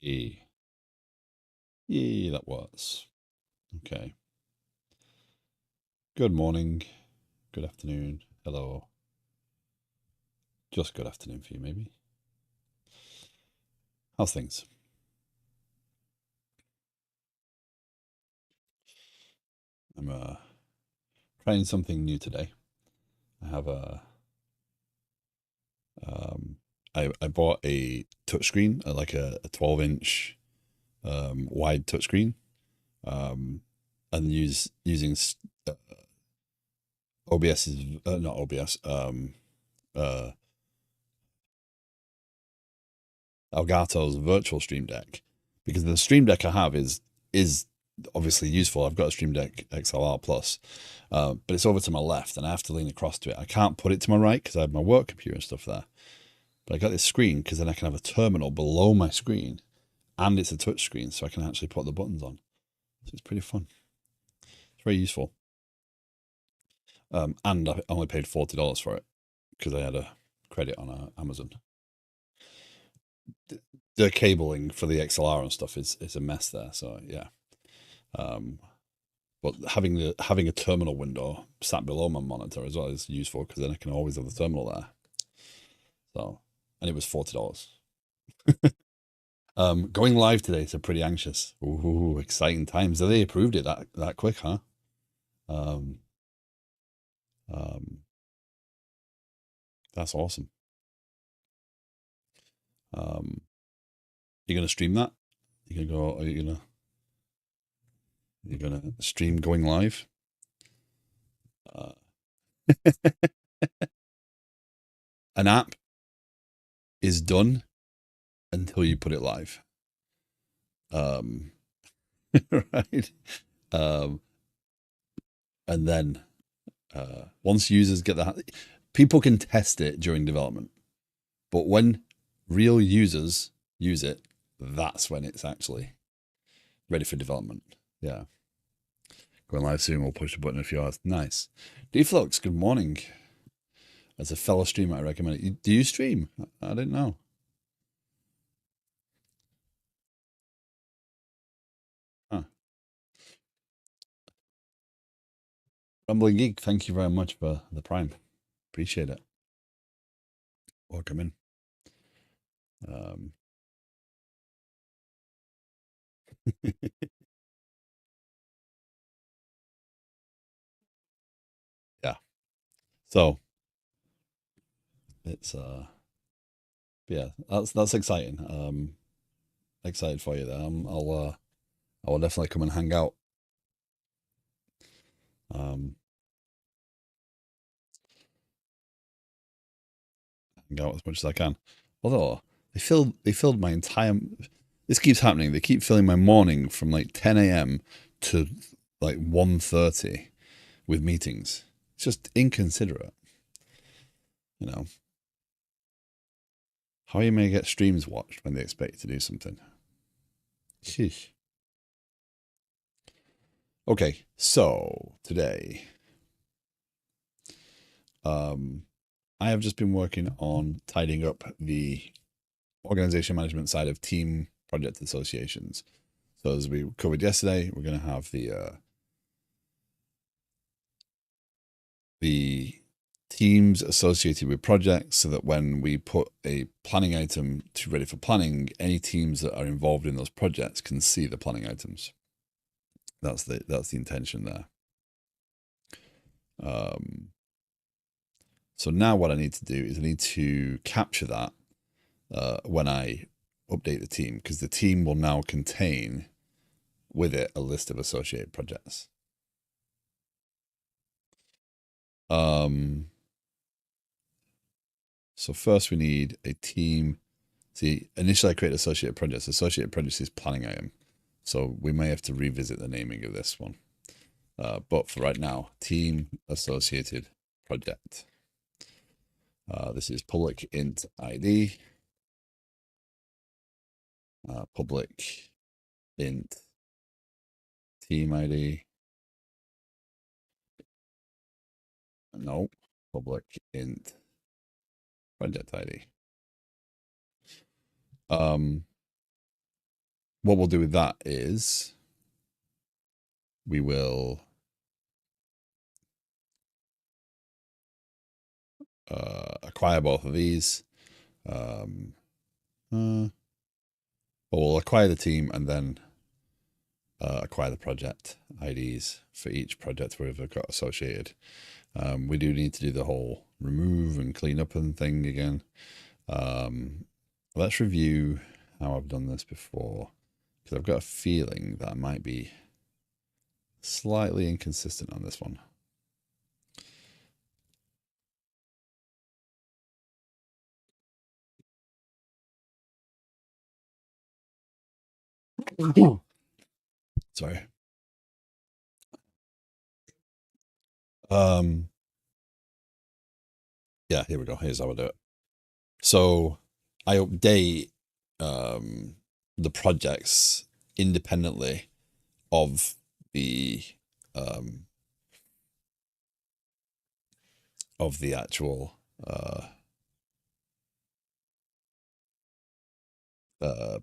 E. Yeah, that was. Okay. Good morning. Good afternoon. Hello. Just good afternoon for you, maybe. How's things? I'm trying something new today. I have um I bought a touchscreen, like a 12-inch wide touchscreen, um, and using OBS's not OBS uh Elgato's virtual Stream Deck, because the Stream Deck I have is obviously useful. I've got a Stream Deck XLR Plus, but it's over to my left, and I have to lean across to it. I can't put it to my right because I have my work computer and stuff there. But I got this screen because then I can have a terminal below my screen, and it's a touch screen, so I can actually put the buttons on. So it's pretty fun. It's very useful. And I only paid $40 for it because I had a credit on Amazon. The cabling for the XLR and stuff is a mess there. So yeah. Um, but having a terminal window sat below my monitor as well is useful because then I can always have the terminal there. So, and it was $40. Going live today, so pretty anxious. Ooh, exciting times. They approved it that quick, huh? Um, um, that's awesome. You're gonna stream that? You're gonna go? Are you gonna stream going live? Uh, an app is done until you put it live. Um, right. Um, and then once users get that, people can test it during development, but when real users use it, that's when it's actually ready for development. Yeah. Going live soon. We'll push the button in a few hours. Nice. Deflux, good morning. As a fellow streamer, I recommend it. Do you stream? I didn't know. Huh. Rumbling Geek, thank you very much for the Prime. Appreciate it. Welcome in. Um, yeah. So it's yeah, that's exciting. Excited for you there. I will definitely come and hang out. Um, hang out as much as I can. Although they filled my entire. This keeps happening. They keep filling my morning from like 10 a.m. to like 1:30 with meetings. It's just inconsiderate. You know, how you may get streams watched when they expect you to do something. Sheesh. Okay, so today, um, I have just been working on tidying up the organization management side of team project associations. So as we covered yesterday, we're going to have the teams associated with projects so that when we put a planning item to ready for planning, any teams that are involved in those projects can see the planning items. That's the intention there. Um, so now what I need to do is I need to capture that when I update the team, because the team will now contain with it a list of associated projects. Um, so first we need a team. See, initially I create associated projects. Associated projects is planning item. So we may have to revisit the naming of this one. But for right now, team associated project. This is public int ID, public int team ID. No, public int project ID. what we'll do with that is we will acquire both of these. Or we'll acquire the team and then acquire the project IDs for each project we've got associated. We do need to do the whole remove and clean up and thing again. Let's review how I've done this before, because I've got a feeling that I might be slightly inconsistent on this one. Sorry. Yeah, here we go. Here's how I do it. So I update the projects independently of the actual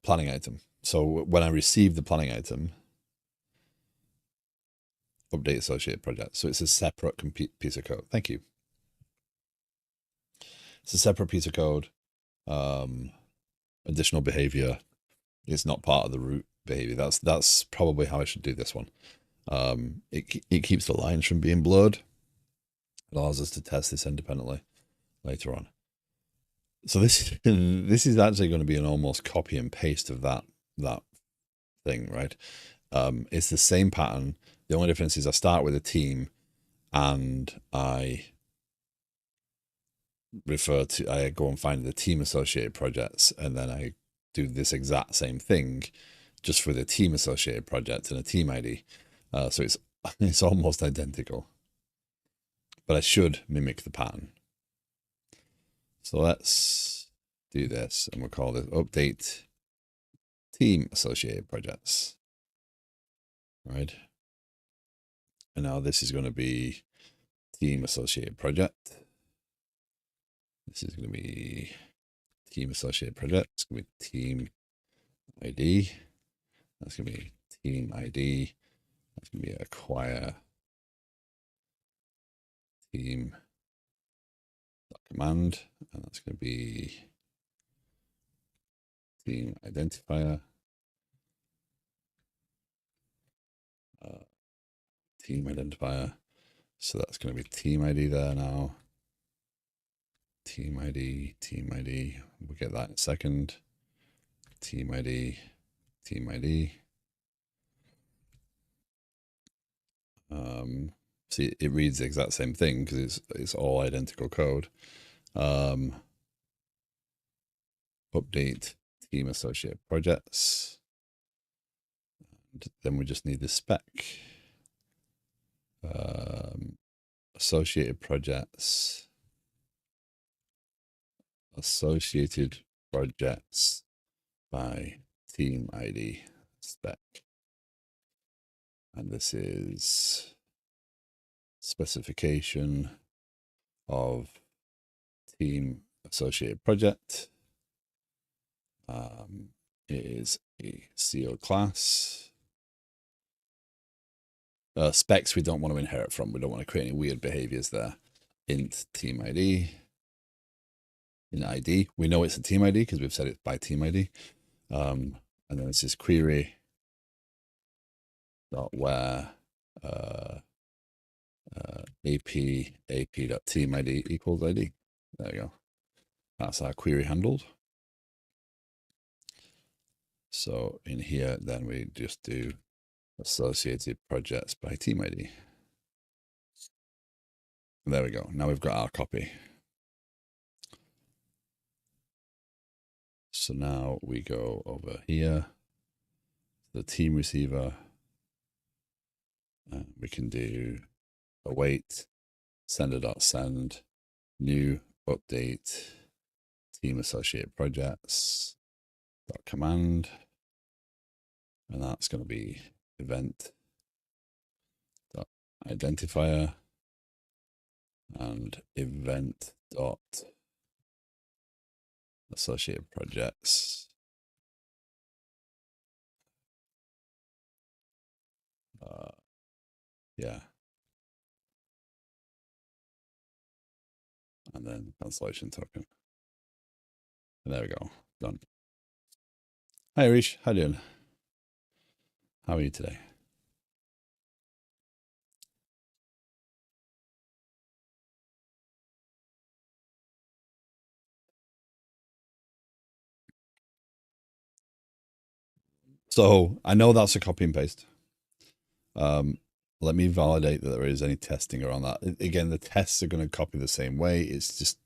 planning item. So when I receive the planning item, update associated project. So it's a separate piece of code. Thank you. It's a separate piece of code. Additional behavior is not part of the root behavior. That's probably how I should do this one. It keeps the lines from being blurred. It allows us to test this independently later on. So this is actually going to be an almost copy and paste of that thing, right? It's the same pattern. The only difference is I start with a team and I go and find the team associated projects, and then I do this exact same thing just for the team associated project and a team ID. So it's almost identical, but I should mimic the pattern. So let's do this, and we'll call this update team associated projects. Right. And now this is going to be team associated project. This is going to be team associated project. It's going to be team ID. That's going to be team ID. That's going to be acquire team command, and that's going to be team identifier. Team identifier. So that's going to be team ID there now. Team ID, team ID. We'll get that in a second. Team ID, team ID. See, it reads the exact same thing because it's all identical code. Update team associated projects. And then we just need the spec. Associated projects. Associated projects by team ID spec. And this is specification of team associated project. It is a CO class. Specs we don't want to inherit from. We don't want to create any weird behaviors there. Int team ID. In ID, we know it's a team ID because we've set it by team ID. And then this is query dot where ap dot team ID equals ID. There we go. That's our query handled. So in here, then we just do associated projects by team ID. And there we go. Now we've got our copy. So now we go over here, the team receiver. We can do await sender.send new update team associated projects dot command, and that's going to be event dot identifier and event dot associated projects Uh, yeah. And then cancellation token. And there we go. Done. Hi, Arish. How you doing? How are you today? So I know that's a copy and paste. Um, Let me validate that there is any testing around that. Again, the tests are going to copy the same way. It's just,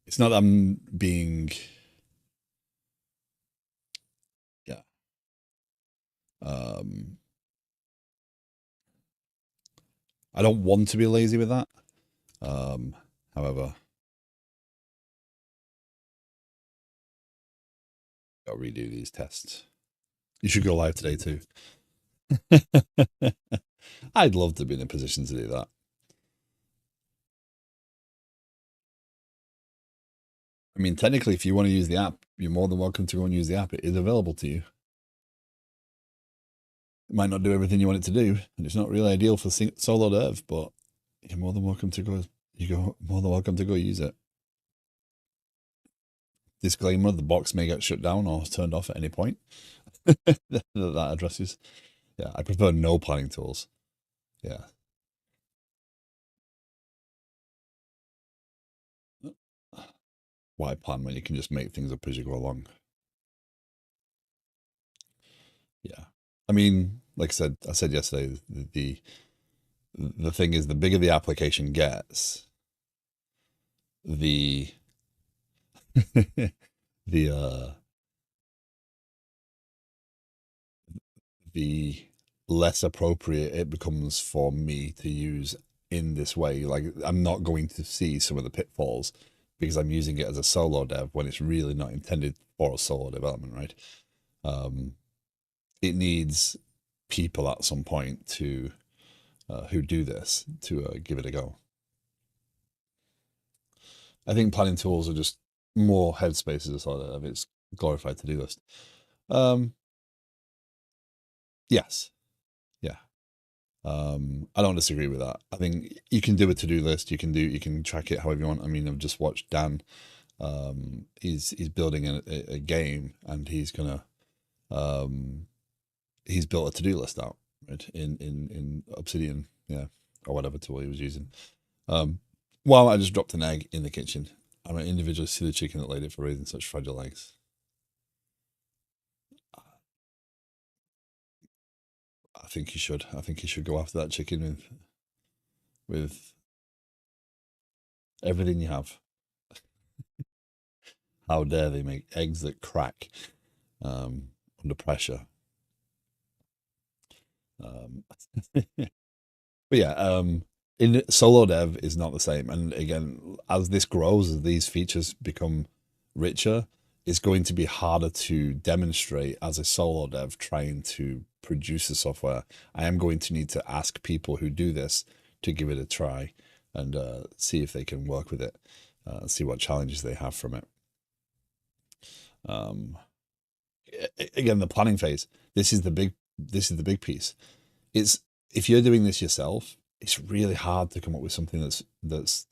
it's not that I'm being, yeah. Um, I don't want to be lazy with that. However, I'll redo these tests. You should go live today too. I'd love to be in a position to do that. I mean, technically, if you want to use the app, you're more than welcome to go and use the app. It is available to you. It might not do everything you want it to do, and it's not really ideal for solo dev, but you're more than welcome to go. You go more than welcome to go use it. Disclaimer: the box may get shut down or turned off at any point. that addresses. Yeah, I prefer no planning tools. Yeah. Why plan when you can just make things up as you go along? Yeah. I mean, like I said yesterday, the thing is, the bigger the application gets, the the the less appropriate it becomes for me to use in this way. Like, I'm not going to see some of the pitfalls because I'm using it as a solo dev when it's really not intended for a solo development, right? Um, it needs people at some point to who do this to give it a go. I think planning tools are just more headspace as a sort of its glorified to-do list. Yes, yeah. I don't disagree with that. I think you can do a to-do list. You can track it however you want. I mean, I've just watched Dan. He's building a game, and he's built a to-do list out, right, in Obsidian, yeah, or whatever tool he was using. While I just dropped an egg in the kitchen, I might individually see the chicken that laid it for raising such fragile eggs. I think you should. I think you should go after that chicken with everything you have. How dare they make eggs that crack under pressure? Um, but yeah, in solo dev is not the same. And again, as this grows, as these features become richer, it's going to be harder to demonstrate as a solo dev trying to produce the software. I am going to need to ask people who do this to give it a try and see if they can work with it, see what challenges they have from it. Um, Again, the planning phase. This is the big piece. It's if you're doing this yourself, it's really hard to come up with something that's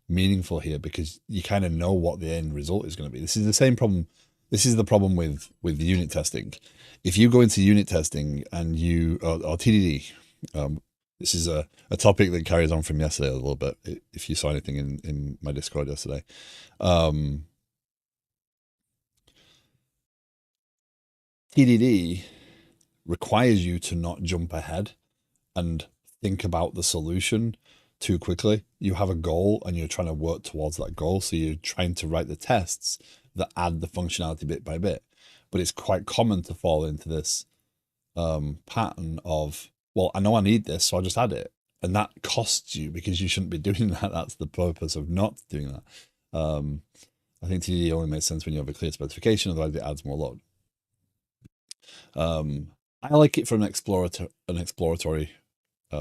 meaningful here because you kind of know what the end result is going to be. This is the same problem. This is the problem with unit testing. If you go into unit testing and or TDD, this is a topic that carries on from yesterday a little bit. If you saw anything in my Discord yesterday, TDD requires you to not jump ahead and think about the solution too quickly. You have a goal and you're trying to work towards that goal. So you're trying to write the tests that add the functionality bit by bit. But it's quite common to fall into this pattern of, well, I know I need this, so I'll just add it. And that costs you because you shouldn't be doing that. That's the purpose of not doing that. I think TDD only makes sense when you have a clear specification, otherwise it adds more load. I like it from an exploratory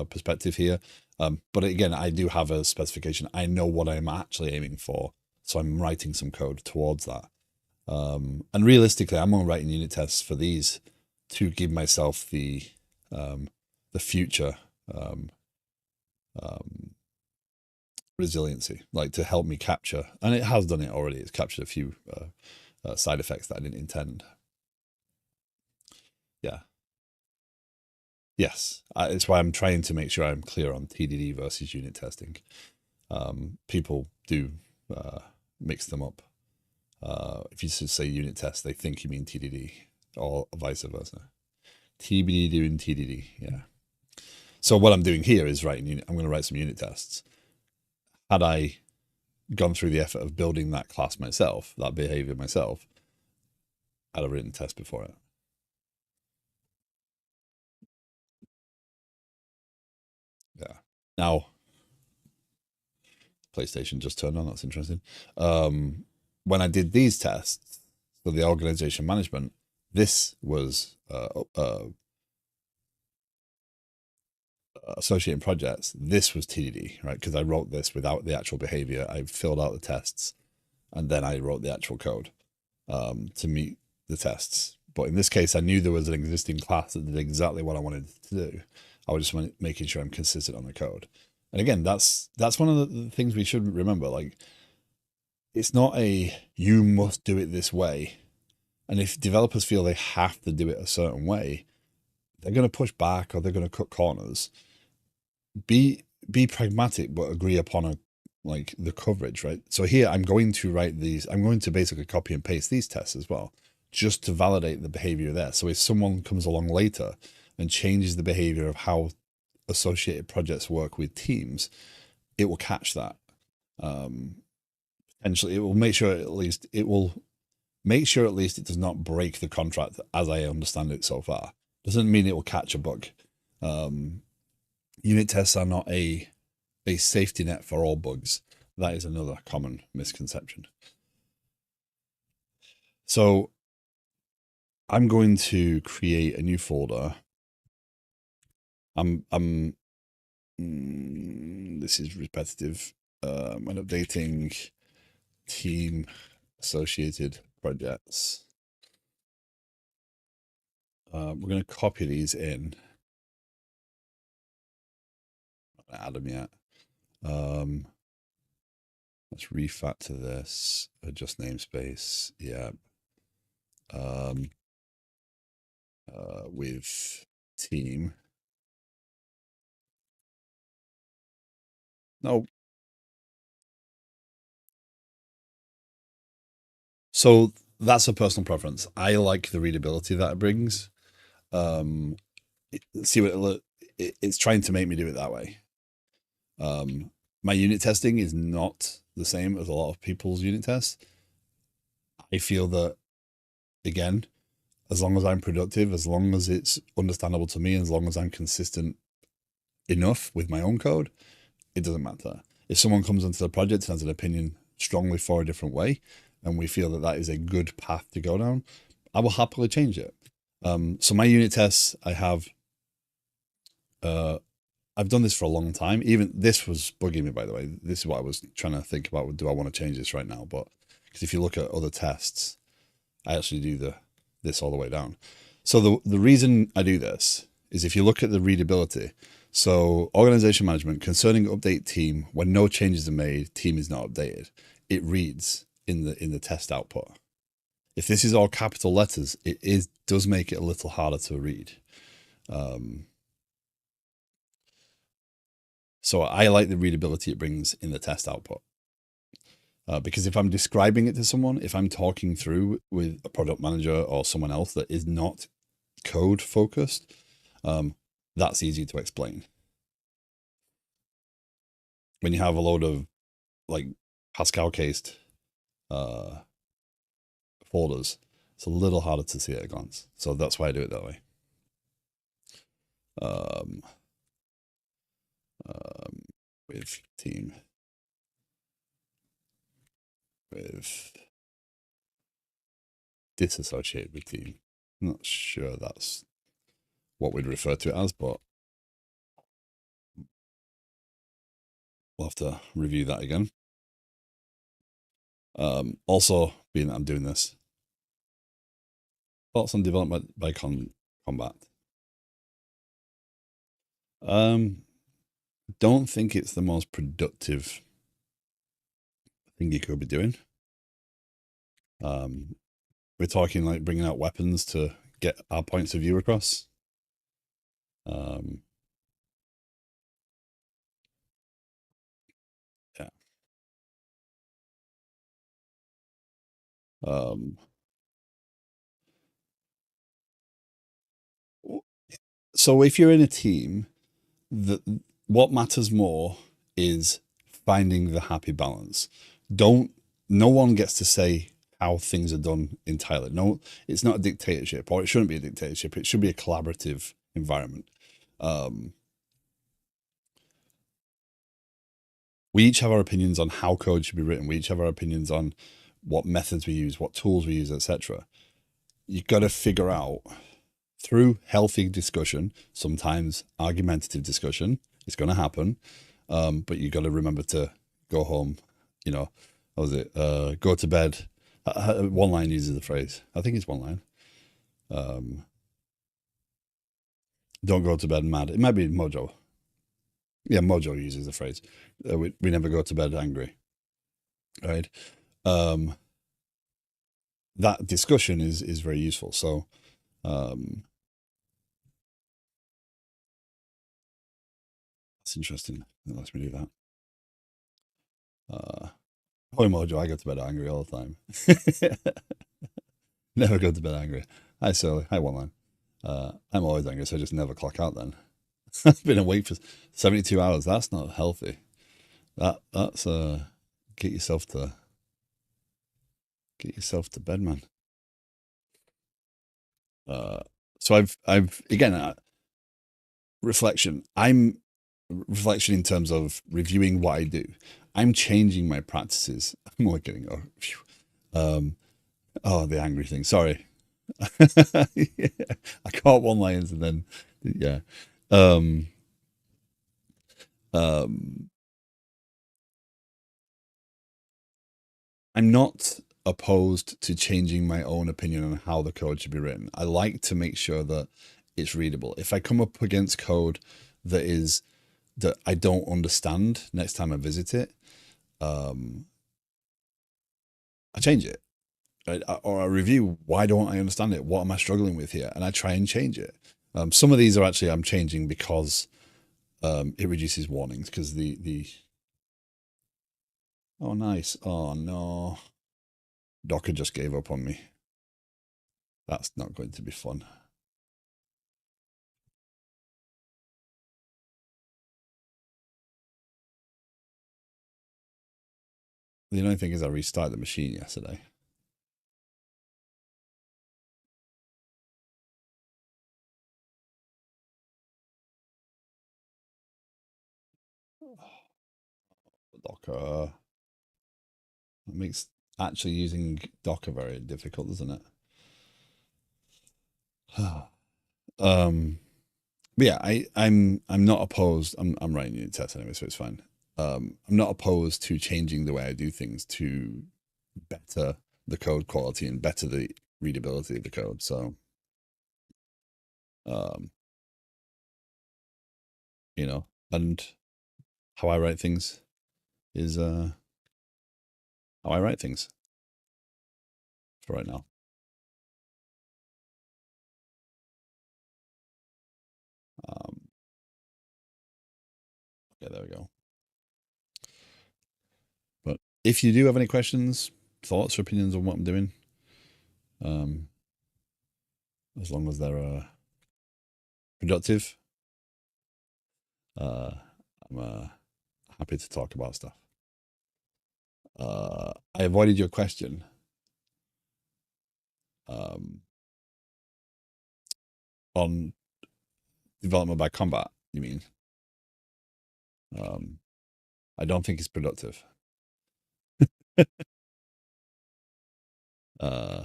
perspective here. But again, I do have a specification. I know what I'm actually aiming for, so I'm writing some code towards that. And realistically, I'm only writing unit tests for these to give myself the future um, um, resiliency, like to help me capture, and it has done it already. It's captured a few side effects that I didn't intend. Yeah. Yes. It's why I'm trying to make sure I'm clear on TDD versus unit testing. People do mix them up. If you just say unit test, they think you mean TDD, or vice versa. TBD doing TDD, yeah. So what I'm doing here is writing. I'm going to write some unit tests. Had I gone through the effort of building that class myself, that behavior myself, I'd have written test before it. Yeah. Now, PlayStation just turned on. That's interesting. When I did these tests for the organization management, this was associating projects. This was TDD, right? Because I wrote this without the actual behavior. I filled out the tests, and then I wrote the actual code to meet the tests. But in this case, I knew there was an existing class that did exactly what I wanted to do. I was just making sure I'm consistent on the code. And again, that's one of the things we should remember. Like, it's not a you must do it this way. And if developers feel they have to do it a certain way, they're going to push back or they're going to cut corners. Be pragmatic, but agree upon like the coverage, right? So here I'm going to write these. I'm going to basically copy and paste these tests as well, just to validate the behavior there. So if someone comes along later and changes the behavior of how associated projects work with teams, it will catch that. Potentially, it will make sure at least it does not break the contract as I understand it so far. Doesn't mean it will catch a bug. Unit tests are not a safety net for all bugs. That is another common misconception. So I'm going to create a new folder. This is repetitive. I'm updating team associated projects. We're going to copy these in. I'm not going to add them yet. Let's refactor this. Adjust namespace. Yeah. With team. No. So that's a personal preference. I like the readability that it brings. See what it's trying to make me do it that way. My unit testing is not the same as a lot of people's unit tests. I feel that, again, as long as I'm productive, as long as it's understandable to me, as long as I'm consistent enough with my own code, it doesn't matter. If someone comes into the project and has an opinion strongly for a different way, and we feel that that is a good path to go down, I will happily change it. So my unit tests, I've done this for a long time. Even this was bugging me, by the way. This is what I was trying to think about. Do I want to change this right now? But because if you look at other tests, I actually do this all the way down. So the reason I do this is if you look at the readability. So organization management concerning update team, when no changes are made, team is not updated. It reads in the test output. If this is all capital letters, does make it a little harder to read. So I like the readability it brings in the test output. Because if I'm describing it to someone, if I'm talking through with a product manager or someone else that is not code focused, that's easy to explain. When you have a load of like Pascal cased folders, it's a little harder to see at a glance. So that's why I do it that way. With team, with disassociated with team. I'm not sure that's what we'd refer to it as, but we'll have to review that again. Also, being that I'm doing this, thoughts on development by combat. Um, don't think it's the most productive thing you could be doing. Um, we're talking like bringing out weapons to get our points of view across. Um, yeah. Um, so if you're in a team, the what matters more is finding the happy balance. Don't No one gets to say how things are done entirely. No, it's not a dictatorship, or it shouldn't be a dictatorship. It should be a collaborative environment. Um, we each have our opinions on how code should be written. We each have our opinions on what methods we use, what tools we use, etc. You've got to figure out through healthy discussion, sometimes argumentative discussion. It's going to happen, but you got to remember to go home. You know, what was it? Go to bed. One line uses the phrase. I think it's one line. Um, don't go to bed mad. It might be Mojo. Yeah, Mojo uses the phrase. We never go to bed angry, right? Um, that discussion is very useful. So, that's interesting. That lets me do that. Boy Mojo, I go to bed angry all the time. Never go to bed angry. Hi, Sully. Hi, one line. I'm always angry, so I just never clock out then. I've been awake for 72 hours. That's not healthy. That's get yourself to get yourself to bed, man. Uh, so I've again reflection. I'm reflection in terms of reviewing what I do. I'm changing my practices. I'm only kidding. Oh, phew. Oh, the angry thing. Sorry. Yeah. I caught one lines and then yeah. Um, um, I'm not opposed to changing my own opinion on how the code should be written. I like to make sure that it's readable. If I come up against code that I don't understand next time I visit it, um, I change it. Or I review why don't I understand it? What am I struggling with here? And I try and change it. Some of these are actually I'm changing because it reduces warnings because the oh nice, oh no, Docker just gave up on me. That's not going to be fun. The only thing is I restarted the machine yesterday. Docker. It makes actually using Docker very difficult, doesn't it? um, but yeah, I'm not opposed. I'm writing unit tests anyway, so it's fine. I'm not opposed to changing the way I do things to better the code quality and better the readability of the code. So, um, you know, and how I write things is how I write things for right now. Um, okay, there we go. But if you do have any questions, thoughts, or opinions on what I'm doing, um, as long as they're productive, uh, I'm happy to talk about stuff. I avoided your question um, on development by combat. You mean? Um, I don't think it's productive. uh,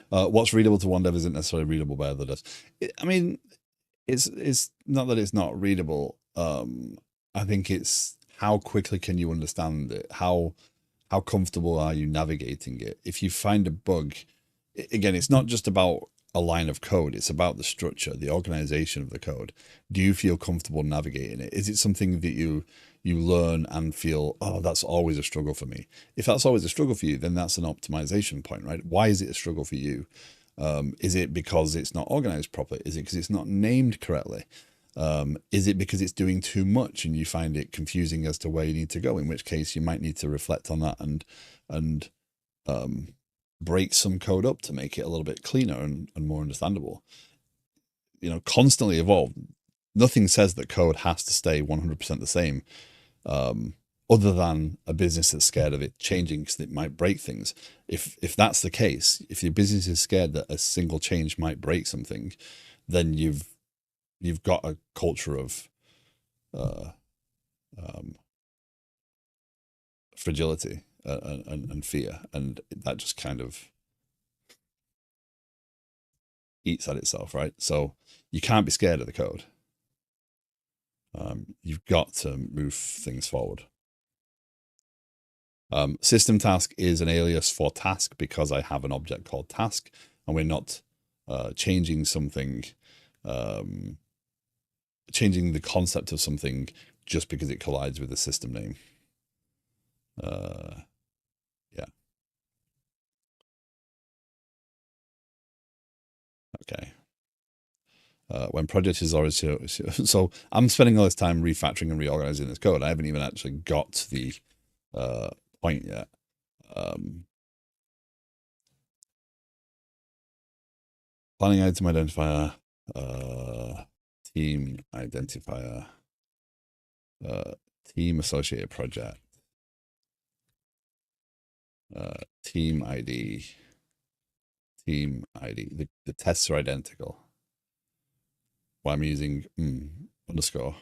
what's readable to one dev isn't necessarily readable by other devs. I mean, it's not that it's not readable. I think it's how quickly can you understand it? How comfortable are you navigating it? If you find a bug, again, it's not just about a line of code. It's about the structure, the organization of the code. Do you feel comfortable navigating it? Is it something that you learn and feel, oh, that's always a struggle for me? If that's always a struggle for you, then that's an optimization point, right? Why is it a struggle for you? Is it because it's not organized properly? Is it because it's not named correctly? Is it because it's doing too much and you find it confusing as to where you need to go? In which case, you might need to reflect on that and break some code up to make it a little bit cleaner and more understandable. Constantly evolve. Nothing says that code has to stay 100% the same, other than a business that's scared of it changing because it might break things. If that's the case, if your business is scared that a single change might break something, then you've got a culture of uh, um, fragility and fear, and that just kind of eats at itself, right? So you can't be scared of the code. You've got to move things forward. System task is an alias for task because I have an object called task, and we're not changing something, um, changing the concept of something just because it collides with the system name. Yeah. Okay. When project is already so I'm spending all this time refactoring and reorganizing this code. I haven't even actually got to the point yet. Planning item identifier, team identifier, team associated project, team ID, team ID. The tests are identical. Why I'm using underscore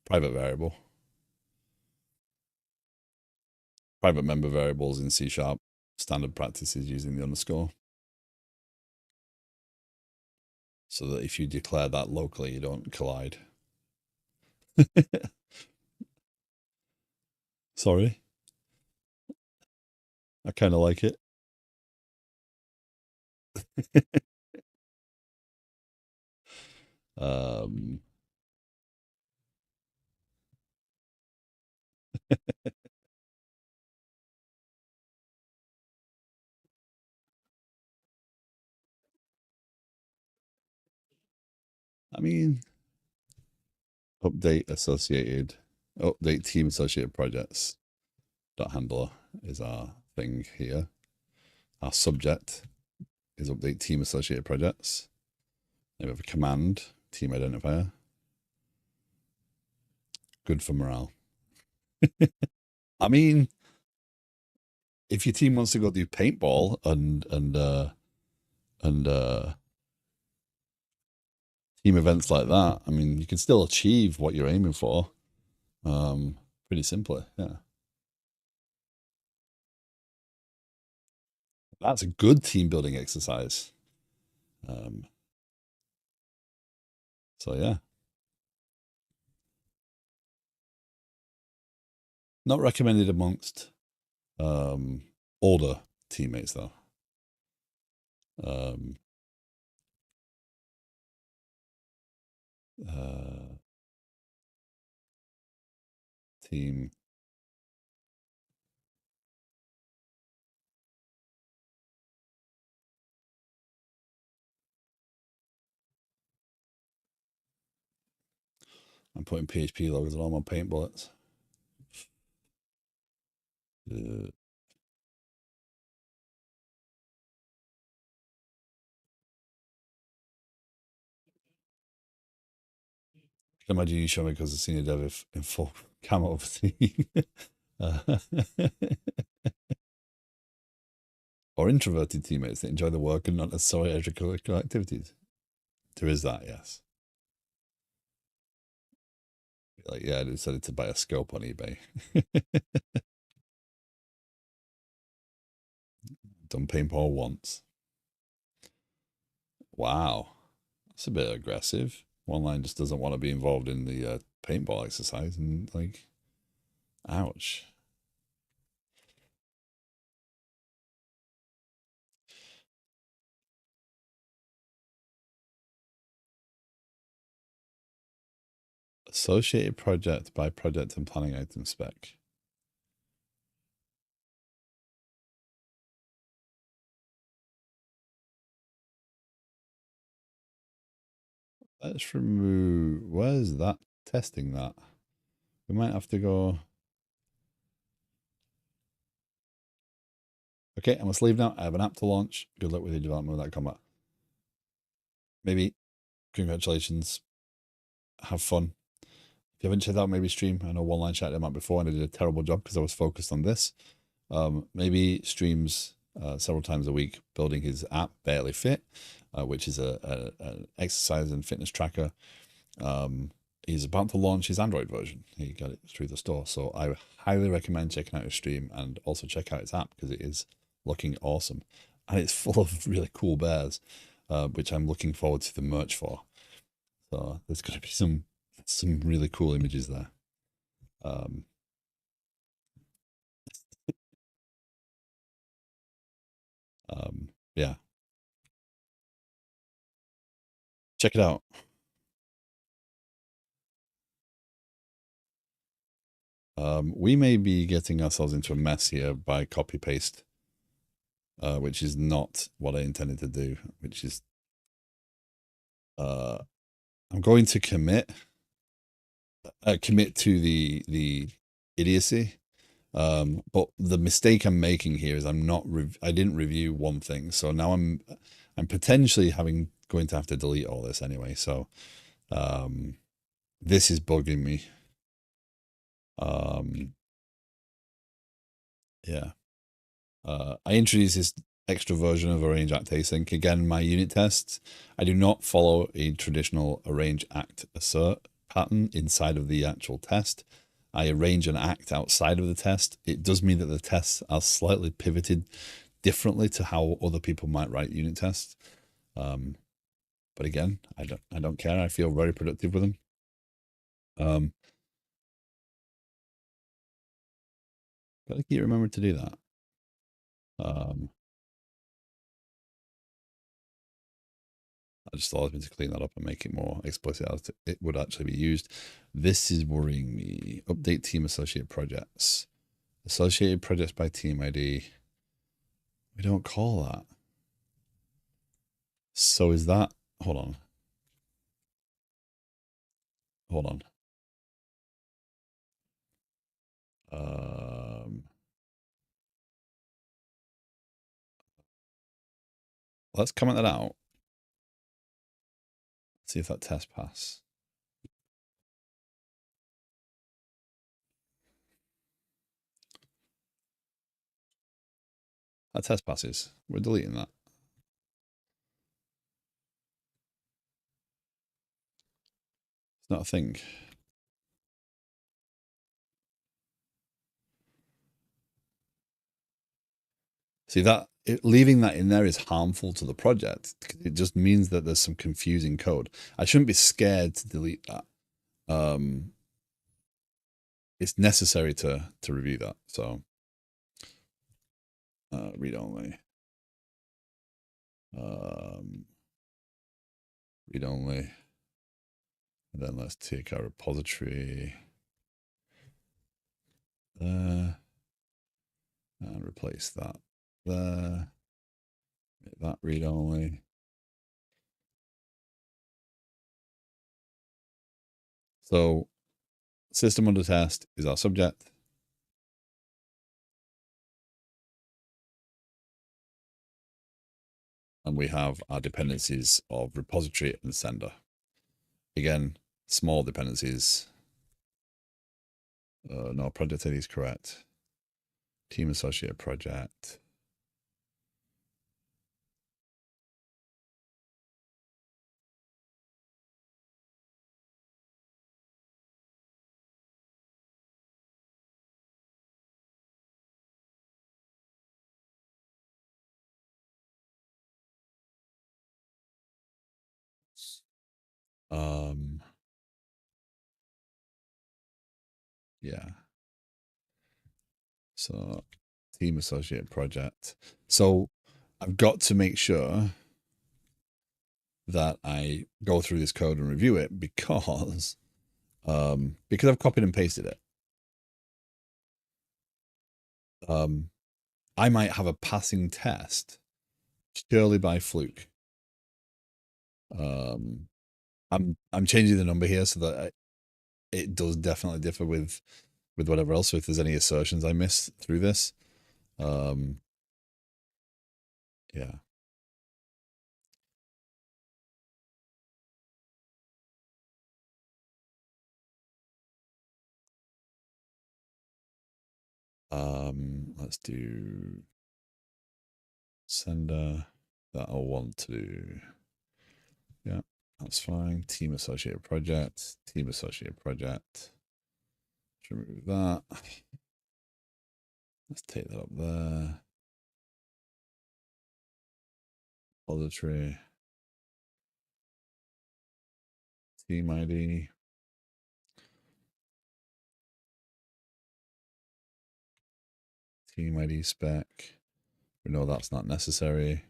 private variable, private member variables in C#. Standard practice is using the underscore, so that if you declare that locally, you don't collide. Sorry, I kind of like it. um, I mean, update team associated projects dot handler is our thing here. Our subject is update team associated projects. Then we have a command, team identifier. Good for morale. I mean, if your team wants to go do paintball and team events like that, I mean, you can still achieve what you're aiming for. Pretty simply, yeah. That's a good team building exercise. Um, so yeah, not recommended amongst older teammates though. Um, uh, team. I'm putting PHP logos on all my paint bullets. Uh, I can imagine you showing me because the senior dev in full camo overseeing. uh, or introverted teammates that enjoy the work and not necessarily extracurricular activities. There is that, yes. Like, yeah, I decided to buy a scope on eBay. Done paintball once. Wow, that's a bit aggressive. One line just doesn't want to be involved in the paintball exercise, and like, ouch. Associated project by project and planning item spec. Let's remove. Where's that? Testing that. We might have to go. Okay, I must leave now. I have an app to launch. Good luck with the development of that combat. Maybe. Congratulations. Have fun. If you haven't checked out maybe stream, I know one line chat them out before and I did a terrible job because I was focused on this. Maybe streams several times a week building his app, Barely Fit, which is an exercise and fitness tracker. He's about to launch his Android version. He got it through the store. So I highly recommend checking out his stream and also check out his app because it is looking awesome. And it's full of really cool bears, which I'm looking forward to the merch for. So there's going to be some really cool images there. Yeah, check it out. We may be getting ourselves into a mess here by copy paste, which is not what I intended to do. Which is, I'm going to commit to the idiocy. But the mistake I'm making here is I didn't review one thing, so now I'm potentially going to have to delete all this anyway. So, this is bugging me. Yeah. I introduced this extra version of arrange act async. Again, my unit tests, I do not follow a traditional arrange act assert pattern inside of the actual test. I arrange an act outside of the test. It does mean that the tests are slightly pivoted differently to how other people might write unit tests. But again, I don't care. I feel very productive with them. Gotta keep remembering to do that. I just allows me to clean that up and make it more explicit as it would actually be used. This is worrying me. Update team associate projects. Associated projects by team ID. We don't call that. So is that, hold on. Hold on. Let's comment that out. See if that test pass. That test passes. We're deleting that. It's not a thing. See that leaving that in there is harmful to the project. It just means that there's some confusing code. I shouldn't be scared to delete that. It's necessary to review that. So read only. Read only. And then let's take our repository there and replace that there. Make that read only. So system under test is our subject. And we have our dependencies of repository and sender. Again, small dependencies. No, project ID is correct. Team associate project. Yeah. So team associate project. So I've got to make sure that I go through this code and review it because because I've copied and pasted it. I might have a passing test purely by fluke. Um, I'm changing the number here so that it does definitely differ with whatever else. So if there's any assertions I miss through this, um, yeah. Let's do sender that I'll want to. Yeah, that's fine. Team associated project. Team associated project. Let's remove that. Let's take that up there. Repository. Team ID. Team ID spec. We know that's not necessary.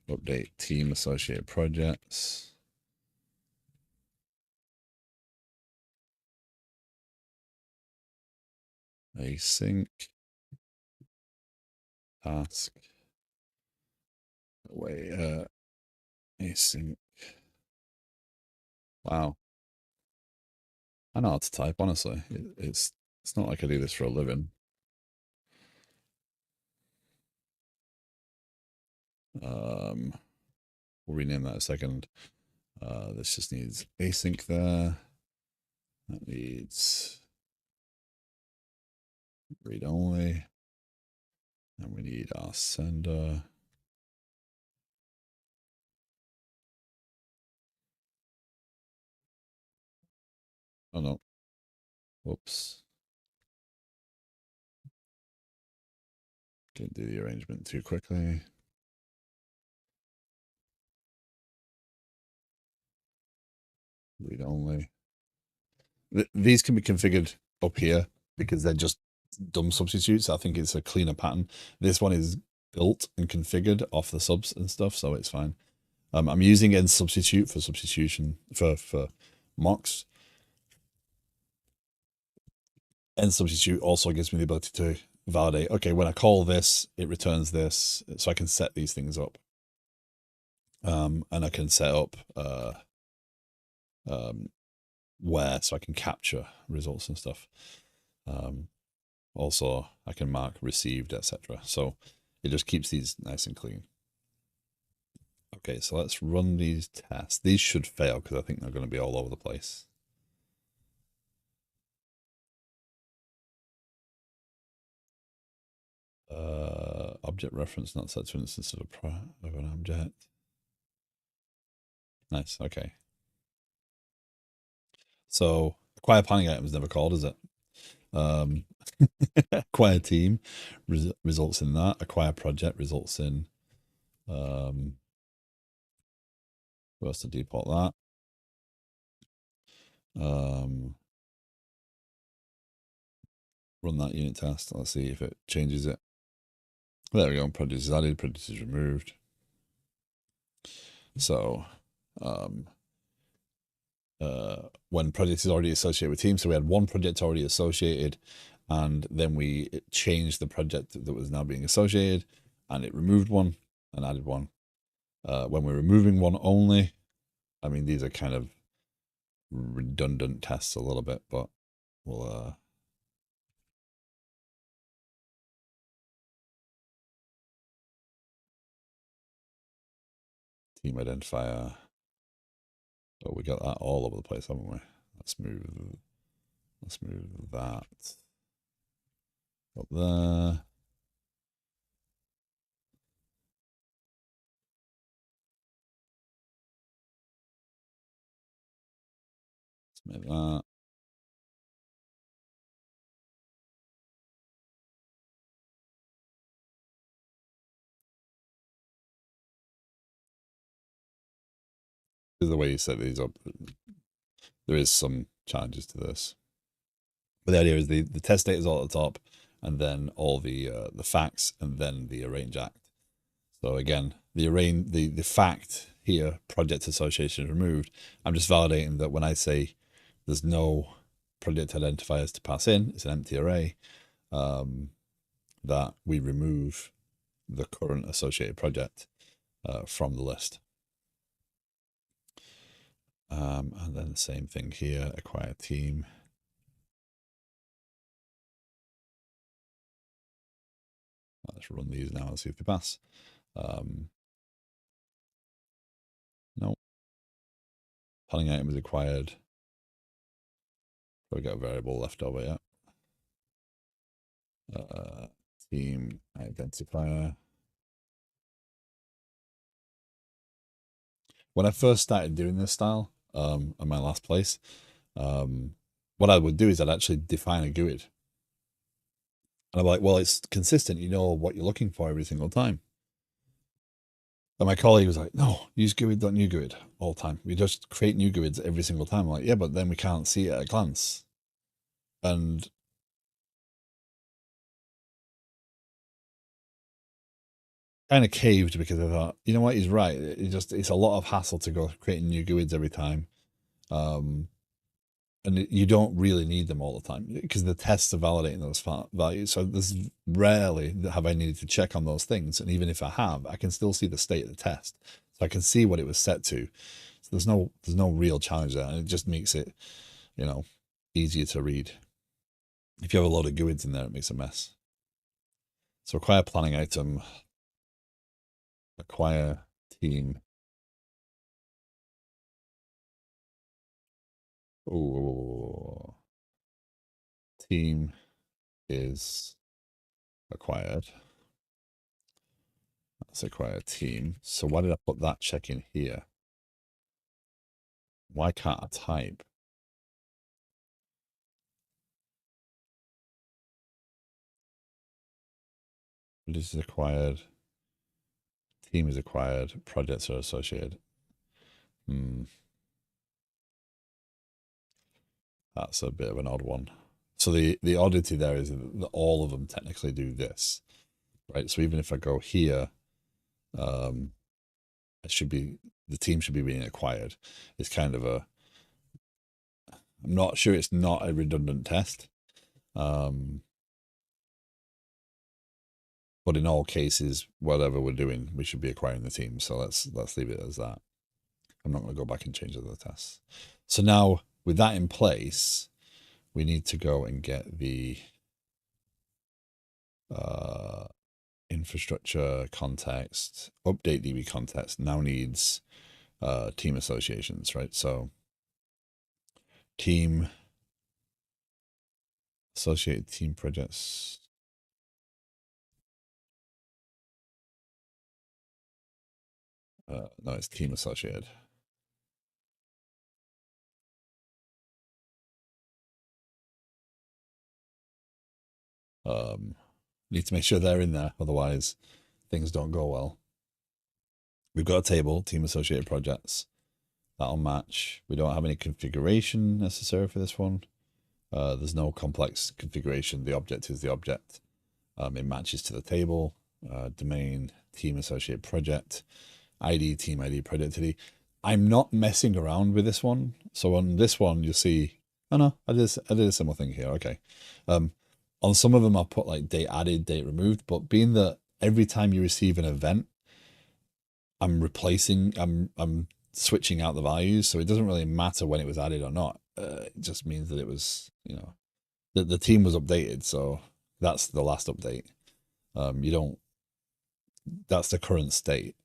Update team associated projects. Async. Task. Wait, async. Wow. I know how to type, honestly. It's not like I do this for a living. We'll rename that in a second. This just needs async there. That needs read only. And we need our sender. Oh no. Whoops. Didn't do the arrangement too quickly. Read only. These can be configured up here because they're just dumb substitutes. I think it's a cleaner pattern. This one is built and configured off the subs and stuff, so it's fine. I'm using end substitute for substitution for mocks. End substitute also gives me the ability to validate. Okay, when I call this, it returns this, so I can set these things up. And I can set up where, so I can capture results and stuff. Also, I can mark received, etc. So it just keeps these nice and clean. Okay, so let's run these tests. These should fail because I think they're going to be all over the place. Object reference not set to an instance of an object. Nice. Okay. So acquire planning item is never called, is it? Acquire team results in that. Acquire project results in who has to depot that. Run that unit test. Let's see if it changes it. There we go. Project is added. Project is removed. So when project is already associated with team, so we had one project already associated, and then we changed the project that was now being associated, and it removed one and added one. When we're removing one only, I mean, these are kind of redundant tests a little bit, but we'll team identifier. Oh, we got that all over the place, haven't we? Let's move that up there. Let's make that. The way you set these up, there is some challenges to this. But the idea is the test data is all at the top, and then all the facts, and then the arrange act. So again, the fact here, project association is removed. I'm just validating that when I say there's no project identifiers to pass in. It's an empty array. That we remove the current associated project from the list. And then the same thing here, acquire team. Let's run these now and see if they pass. No. Planning item is acquired. We got a variable left over yet. Team identifier. When I first started doing this style, at my last place, what I would do is I'd actually define a GUID. And I'm like, well, it's consistent. You know what you're looking for every single time. And my colleague was like, no, use GUID, don't use GUID all the time. We just create new GUIDs every single time. I'm like, yeah, but then we can't see it at a glance. And kind of caved because I thought, you know what, he's right. It's a lot of hassle to go creating new GUIDs every time. And you don't really need them all the time because the tests are validating those values. So there's rarely have I needed to check on those things. And even if I have, I can still see the state of the test. So I can see what it was set to. So there's no real challenge there. And it just makes it, easier to read. If you have a load of GUIDs in there, it makes a mess. So acquire planning item, acquire team. Oh, team is acquired. Let's acquire team. So why did I put that check in here? Why can't I type? This is acquired. Team is acquired. Projects are associated. That's a bit of an odd one. So the oddity there is that all of them technically do this, right? So even if I go here, it should be the team should be being acquired. It's kind of a. I'm not sure it's not a redundant test, but in all cases, whatever we're doing, we should be acquiring the team. So let's leave it as that. I'm not going to go back and change the tests. So now with that in place, we need to go and get the infrastructure context, update DB context now needs team associations, right? So team associated team projects. No, it's team associated. Need to make sure they're in there, otherwise things don't go well. We've got a table, team associated projects. That'll match. We don't have any configuration necessary for this one. There's no complex configuration. The object is the object. It matches to the table. Domain, team associated project, ID, team ID, project ID. I'm not messing around with this one. So on this one, you'll see, oh no, I did a similar thing here. Okay. On some of them, I'll put like date added, date removed, but being that every time you receive an event, I'm switching out the values. So it doesn't really matter when it was added or not. It just means that it was, the team was updated. So that's the last update. That's the current state.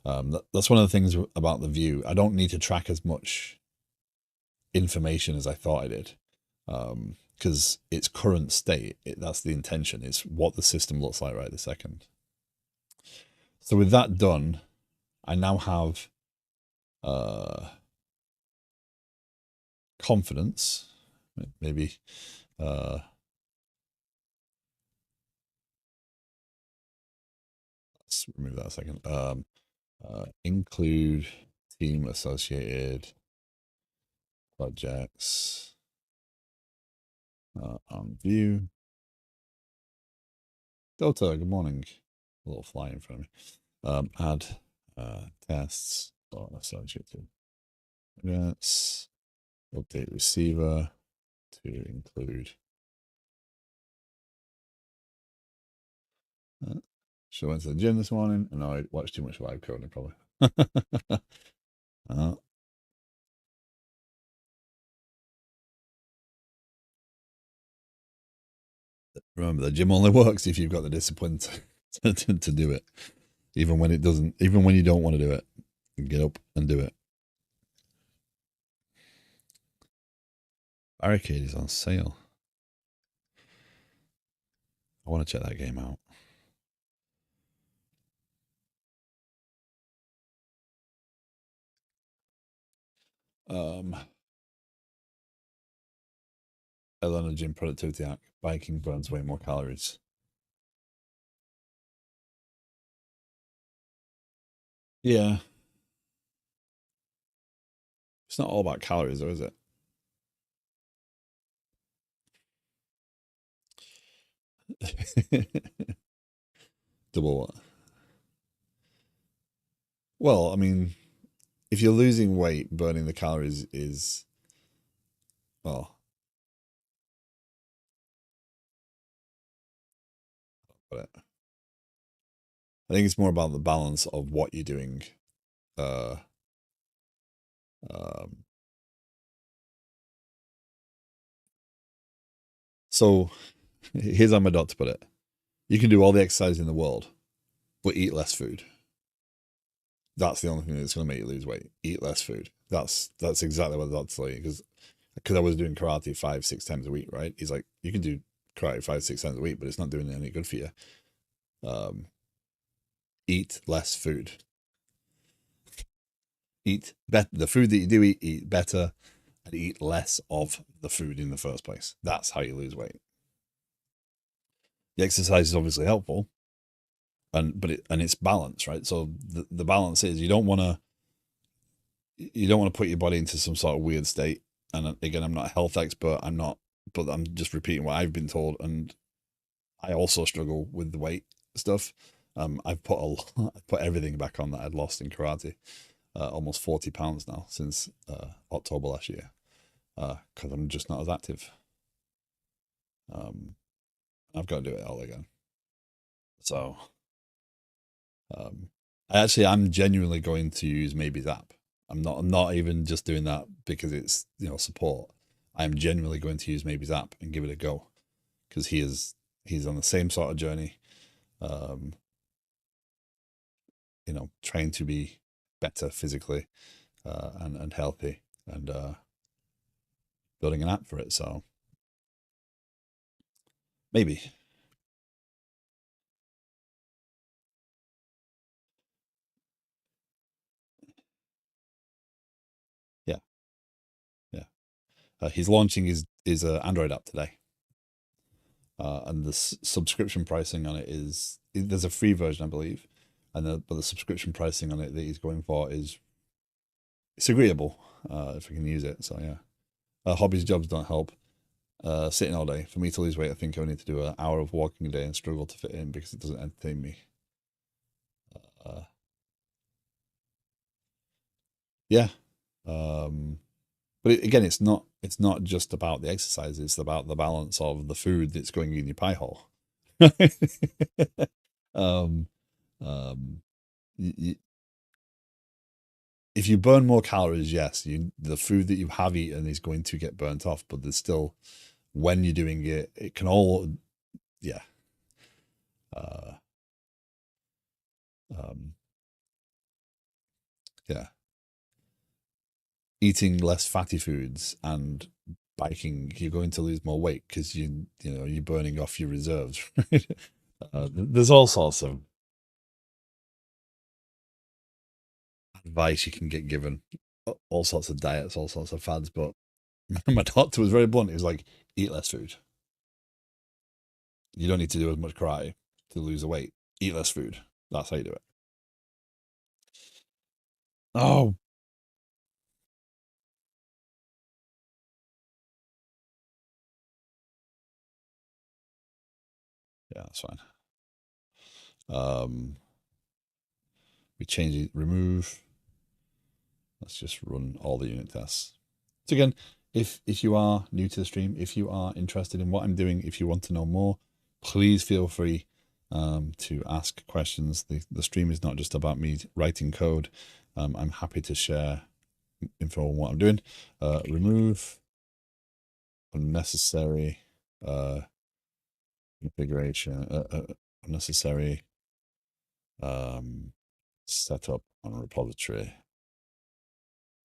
That's one of the things about the view. I don't need to track as much information as I thought I did. Because its current state, that's the intention. It's what the system looks like right this second. So with that done, I now have confidence. Maybe let's remove that a second. Include team associated projects on view. Delta, good morning. A little fly in front of me. Add tests or associated projects Update receiver to include. So I went to the gym this morning and I watched too much live coding probably. Remember, the gym only works if you've got the discipline to do it, even when it doesn't, even when you don't want to do it. Get up and do it. Barricade is on sale. I want to check that game out. I learned a gym productivity hack. Biking burns way more calories. Yeah. It's not all about calories, though, is it? Double what? Well, I mean, if you're losing weight, burning the calories is, well, but I think it's more about the balance of what you're doing. Uh, um, so here's how my doctor put it: you can do all the exercise in the world, but eat less food. That's the only thing that's going to make you lose weight. Eat less food. That's exactly what the doctor's saying. Because I was doing karate 5-6 times a week, right? He's like, you can do karate 5-6 times a week, but it's not doing any good for you. Eat less food. Eat better. The food that you do eat better, and eat less of the food in the first place. That's how you lose weight. The exercise is obviously helpful, but it's balance, right? So the balance is you don't want to put your body into some sort of weird state. And again, I'm not a health expert. I'm not, but I'm just repeating what I've been told. And I also struggle with the weight stuff. I've put I've put everything back on that I'd lost in karate. Almost 40 pounds now since October last year, because I'm just not as active. I've got to do it all again. So, um, I'm genuinely going to use Maybe's app. I'm not even just doing that because it's support. I'm genuinely going to use Maybe's app and give it a go because he's on the same sort of journey. Um, trying to be better physically and healthy and building an app for it. So maybe, yeah, yeah. He's launching his Android app today, and the subscription pricing on it is there's a free version, I believe, but the subscription pricing on it that he's going for is it's agreeable if I can use it. So yeah, hobbies, jobs don't help. Sitting all day. For me to lose weight, I think I need to do an hour of walking a day and struggle to fit in because it doesn't entertain me. Uh, yeah. But again, it's not just about the exercise. It's about the balance of the food that's going in your pie hole. um, um, if you burn more calories, yes, the food that you have eaten is going to get burnt off. But there's still when you're doing it, it can all yeah. Uh, um, yeah. Eating less fatty foods and biking, you're going to lose more weight because you're burning off your reserves. Right? There's all sorts of advice you can get given, all sorts of diets, all sorts of fads. But my doctor was very blunt. He was like, "Eat less food. You don't need to do as much karate to lose the weight. Eat less food. That's how you do it." Oh, yeah, that's fine. Um, we change it, remove. Let's just run all the unit tests. So again, if you are new to the stream, if you are interested in what I'm doing, if you want to know more, please feel free to ask questions. The stream is not just about me writing code. I'm happy to share info on what I'm doing. Remove unnecessary configuration, unnecessary setup on a repository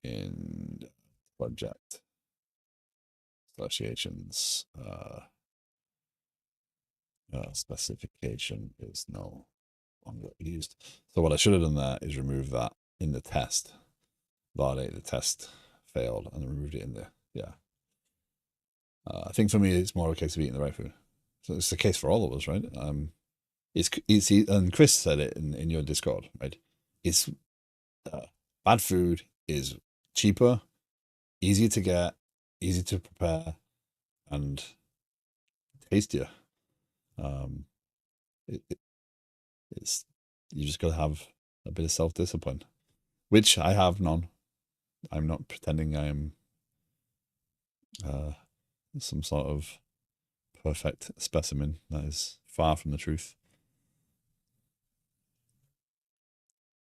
in project associations. Specification is no longer used. So what I should have done there is remove that in the test, validate the test failed, and removed it in there. Yeah. I think for me, it's more a case of eating the right food. So it's the case for all of us, right? It's and Chris said it in your Discord, right? It's bad food is cheaper, easier to get, easy to prepare, and tastier. It's you just got to have a bit of self-discipline, which I have none. I'm not pretending I am some sort of perfect specimen. That is far from the truth.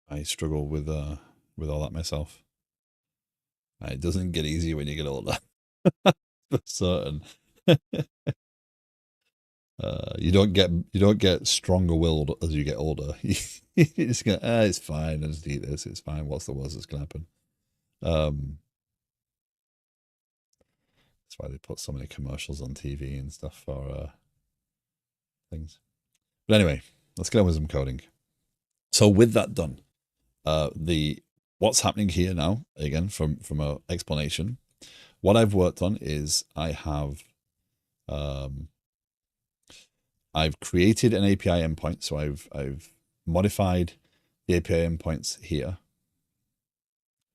I struggle with all that myself. It doesn't get easier when you get older. For certain. You don't get stronger willed as you get older. You just go, it's fine. I just eat this. It's fine. What's the worst that's gonna happen? That's why they put so many commercials on TV and stuff for things. But anyway, let's get on with some coding. So with that done, what's happening here now, again, from an explanation, what I've worked on is I've created an API endpoint. So I've modified the API endpoints here,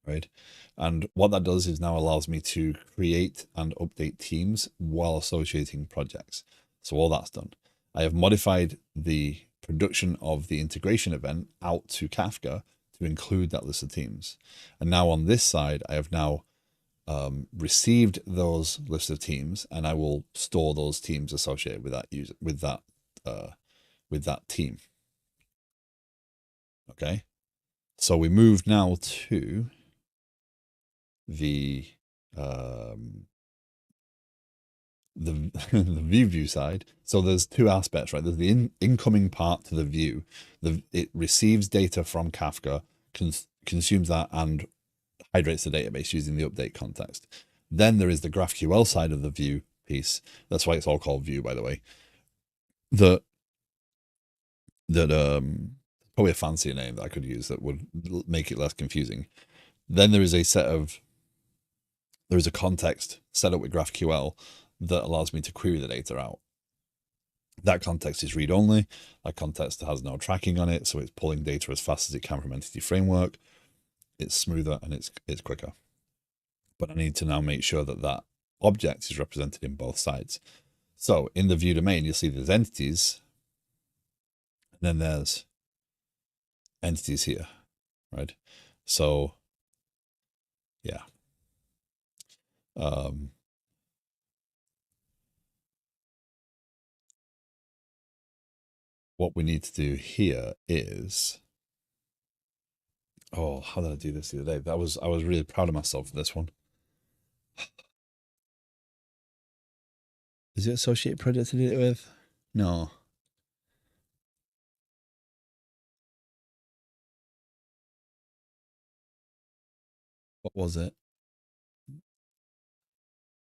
right? And what that does is now allows me to create and update teams while associating projects. So all that's done. I have modified the production of the integration event out to Kafka to include that list of teams. And now on this side, I have now received those lists of teams, and I will store those teams associated with that user with that team. Okay, so we move now to the the view side. So there's two aspects, right? There's the incoming part to the view. It receives data from Kafka, consumes that, and hydrates the database using the update context. Then there is the GraphQL side of the view piece. That's why it's all called view, by the way. That probably a fancier name that I could use that would make it less confusing. Then there is a context set up with GraphQL that allows me to query the data out. That context is read-only. That context has no tracking on it, so it's pulling data as fast as it can from Entity Framework. It's smoother and it's quicker. But I need to now make sure that that object is represented in both sides. So in the view domain, you'll see there's entities, and then there's entities here, right? So yeah. What we need to do here is, oh, how did I do this the other day? I was really proud of myself for this one. Is it associate project to do it with? No. What was it?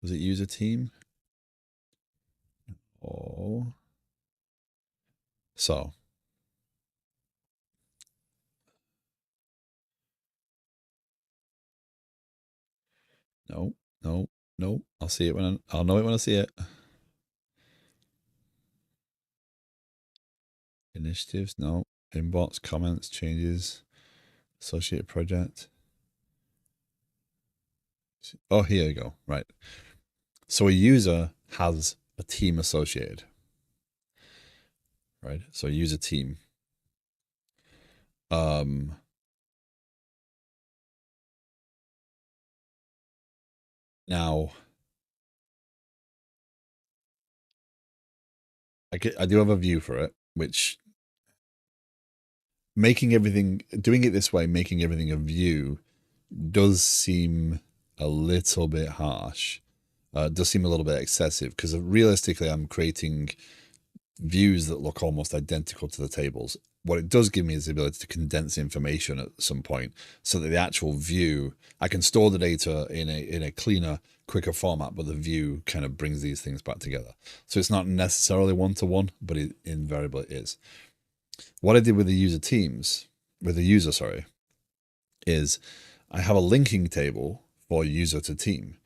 Was it user team? Oh. So. No, no, no. I'll see it I'll know it when I see it. Initiatives, no. Inbox, comments, changes, associate project. Oh, here you go. Right. So a user has a team associated, right? So a user team. And Now, I do have a view for it, which making everything, doing it this way, making everything a view does seem a little bit harsh. Does seem a little bit excessive because realistically, I'm creating views that look almost identical to the tables. What it does give me is the ability to condense information at some point so that the actual view, I can store the data in a cleaner, quicker format, but the view kind of brings these things back together. So it's not necessarily one-to-one, but it invariably is. What I did with the user teams, with the user, sorry, is I have a linking table for user to team,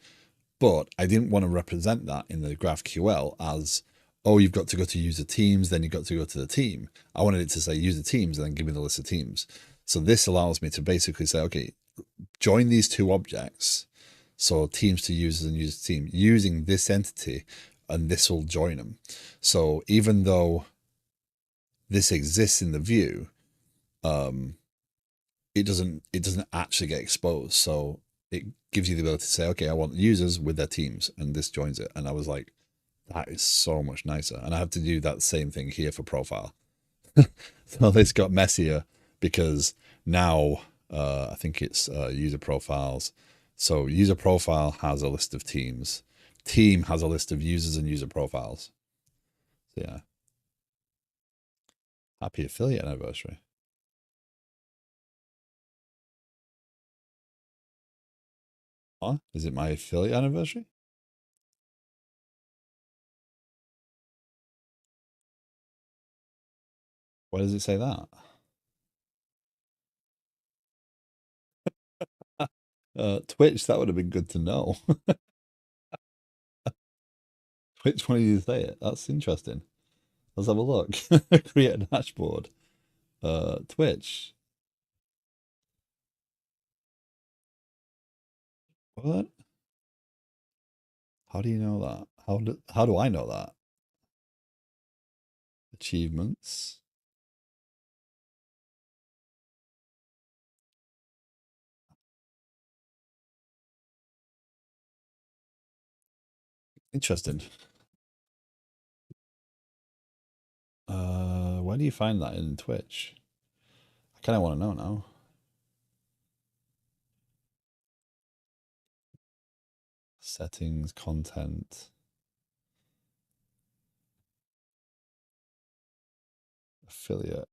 but I didn't want to represent that in the GraphQL as, oh, you've got to go to user teams, then you've got to go to the team. I wanted it to say user teams and then give me the list of teams. So this allows me to basically say, okay, join these two objects. So teams to users and user to team using this entity, and this will join them. So even though this exists in the view, it doesn't actually get exposed. So it gives you the ability to say, okay, I want users with their teams, and this joins it. And I was like, that is so much nicer. And I have to do that same thing here for profile. So this got messier because now I think it's user profiles. So user profile has a list of teams. Team has a list of users and user profiles. So yeah. Happy affiliate anniversary. Huh? Is it my affiliate anniversary? Why does it say that? Twitch, that would have been good to know. Which one did you say it? That's interesting. Let's have a look. Create a dashboard. Twitch. What? How do you know that? How do I know that? Achievements. Interesting. Where do you find that in Twitch? I kind of want to know now. Settings, content, affiliate.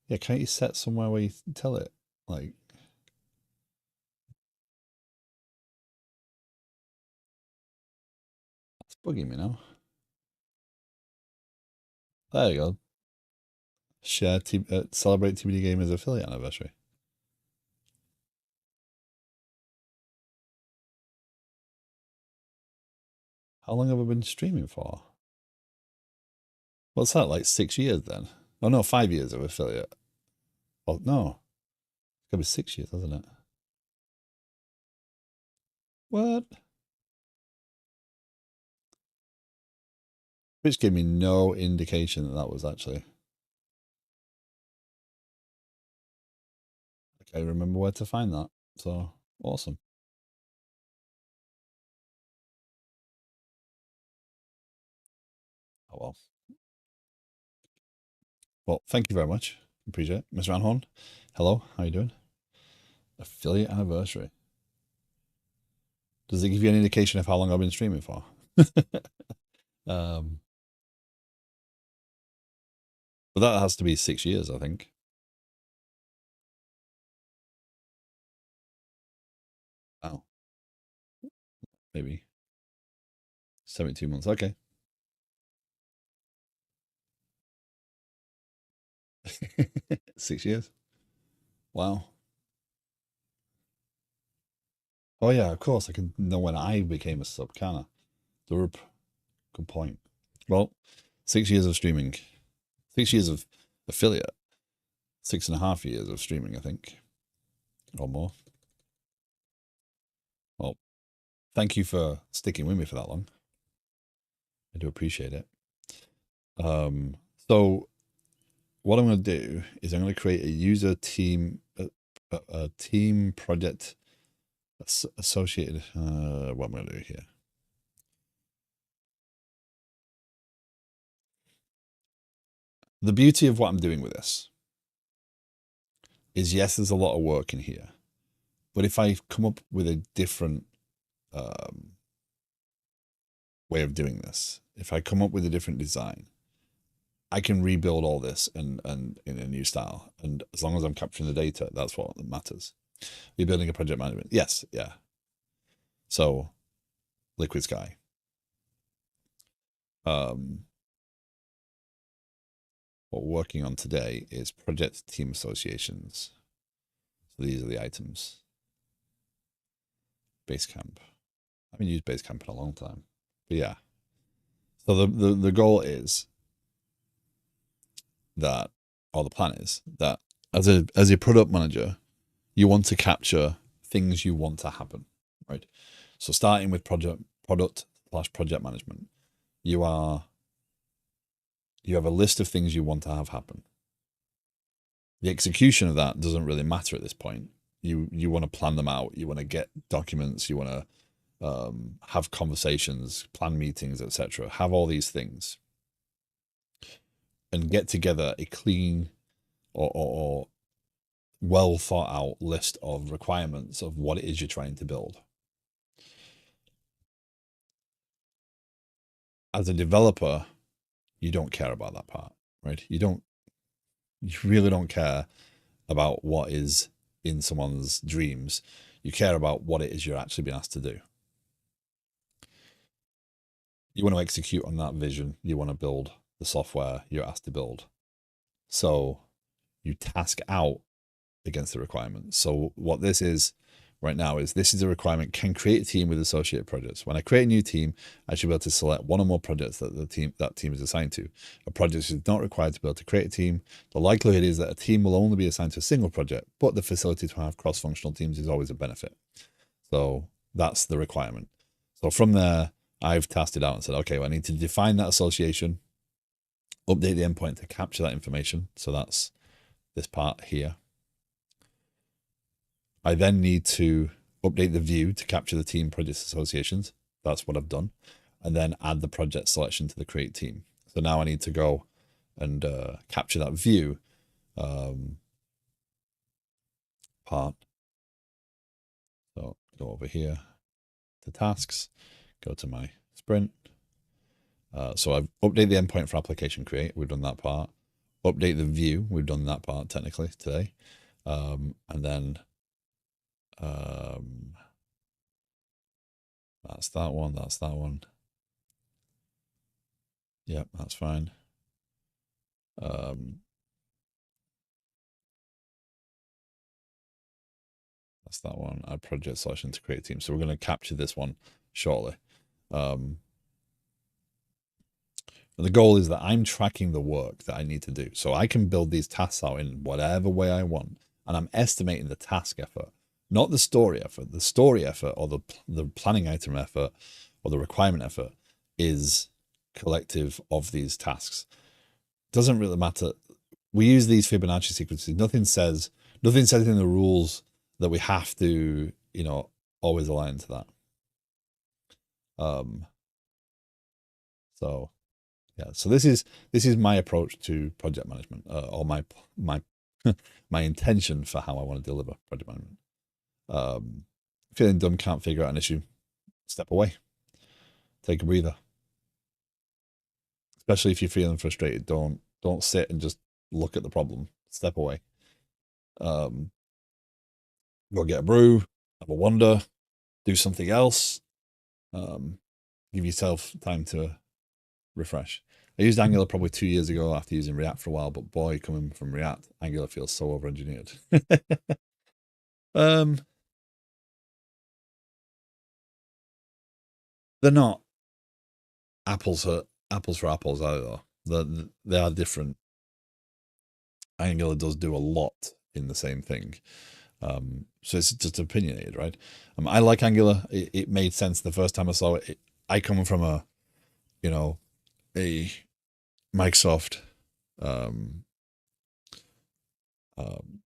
Yeah, can't you set somewhere where you tell it? Like, it's bugging me now. There you go. Celebrate TBD Gamers affiliate anniversary. How long have I been streaming for? What's that, like 6 years then? Oh no, 5 years of affiliate. Oh no, it's gotta be 6 years, hasn't it? What? Which gave me no indication that that was actually. Okay, remember where to find that. So awesome. Oh well. Well, thank you very much. Appreciate it. Mr. Anhorn, hello, how you doing? Affiliate anniversary. Does it give you any indication of how long I've been streaming for? um, but that has to be 6 years, I think. Oh, maybe 72 months. Okay. 6 years. Wow. Oh yeah, of course. I can know when I became a sub, can I? Derp. Good point. Well, 6 years of streaming, 6 years of affiliate, 6.5 years of streaming, I think, or more. Well, thank you for sticking with me for that long. I do appreciate it. So what I'm going to do is I'm going to create a user team, a team project associated. What am I going to do here? The beauty of what I'm doing with this is, yes, there's a lot of work in here, but if I come up with a different way of doing this, if I come up with a different design, I can rebuild all this and in a new style. And as long as I'm capturing the data, that's what matters. You're building a project management. Yes, yeah. So Liquid Sky. What we're working on today is project team associations. So these are the items. Basecamp. I haven't used Basecamp in a long time. But yeah. So the goal is that, or the plan is that as a product manager, you want to capture things you want to happen, right? So starting with product/project management, you have a list of things you want to have happen. The execution of that doesn't really matter at this point. You want to plan them out. You want to get documents. You want to have conversations, plan meetings, etc. Have all these things, and get together a clean or well thought out list of requirements of what it is you're trying to build. As a developer, you don't care about that part, right? You really don't care about what is in someone's dreams. You care about what it is you're actually being asked to do. You want to execute on that vision. You want to build the software you're asked to build. So you task out against the requirement. So what this is right now is, this is a requirement: can create a team with associated projects. When I create a new team, I should be able to select one or more projects that that team is assigned to. A project is not required to be able to create a team. The likelihood is that a team will only be assigned to a single project, but the facility to have cross-functional teams is always a benefit. So that's the requirement. So from there, I've tasked it out and said, okay, well, I need to define that association, update the endpoint to capture that information. So that's this part here. I then need to update the view to capture the team project associations. That's what I've done. And then add the project selection to the create team. So now I need to go and capture that view part. So go over here to tasks, go to my sprint. So I've updated the endpoint for application create. We've done that part. Update the view. We've done that part technically today. And then that's that one. That's that one. Yep, that's fine. That's that one. Add project selection to create a team. So we're going to capture this one shortly. And the goal is that I'm tracking the work that I need to do. So I can build these tasks out in whatever way I want. And I'm estimating the task effort, not the story effort. The story effort, or the planning item effort, or the requirement effort, is collective of these tasks. Doesn't really matter. We use these Fibonacci sequences. Nothing says in the rules that we have to, always align to that. So yeah, so this is my approach to project management, or my my intention for how I want to deliver project management. Feeling dumb, can't figure out an issue, step away, take a breather. Especially if you're feeling frustrated, don't sit and just look at the problem. Step away. Go get a brew, have a wander, do something else. Give yourself time to refresh. I used Angular probably 2 years ago after using React for a while, but boy, coming from React, Angular feels so over-engineered. They're not apples for apples either. They are different. Angular does do a lot in the same thing. So it's just opinionated, right? I like Angular. It made sense the first time I saw it. I come from a Microsoft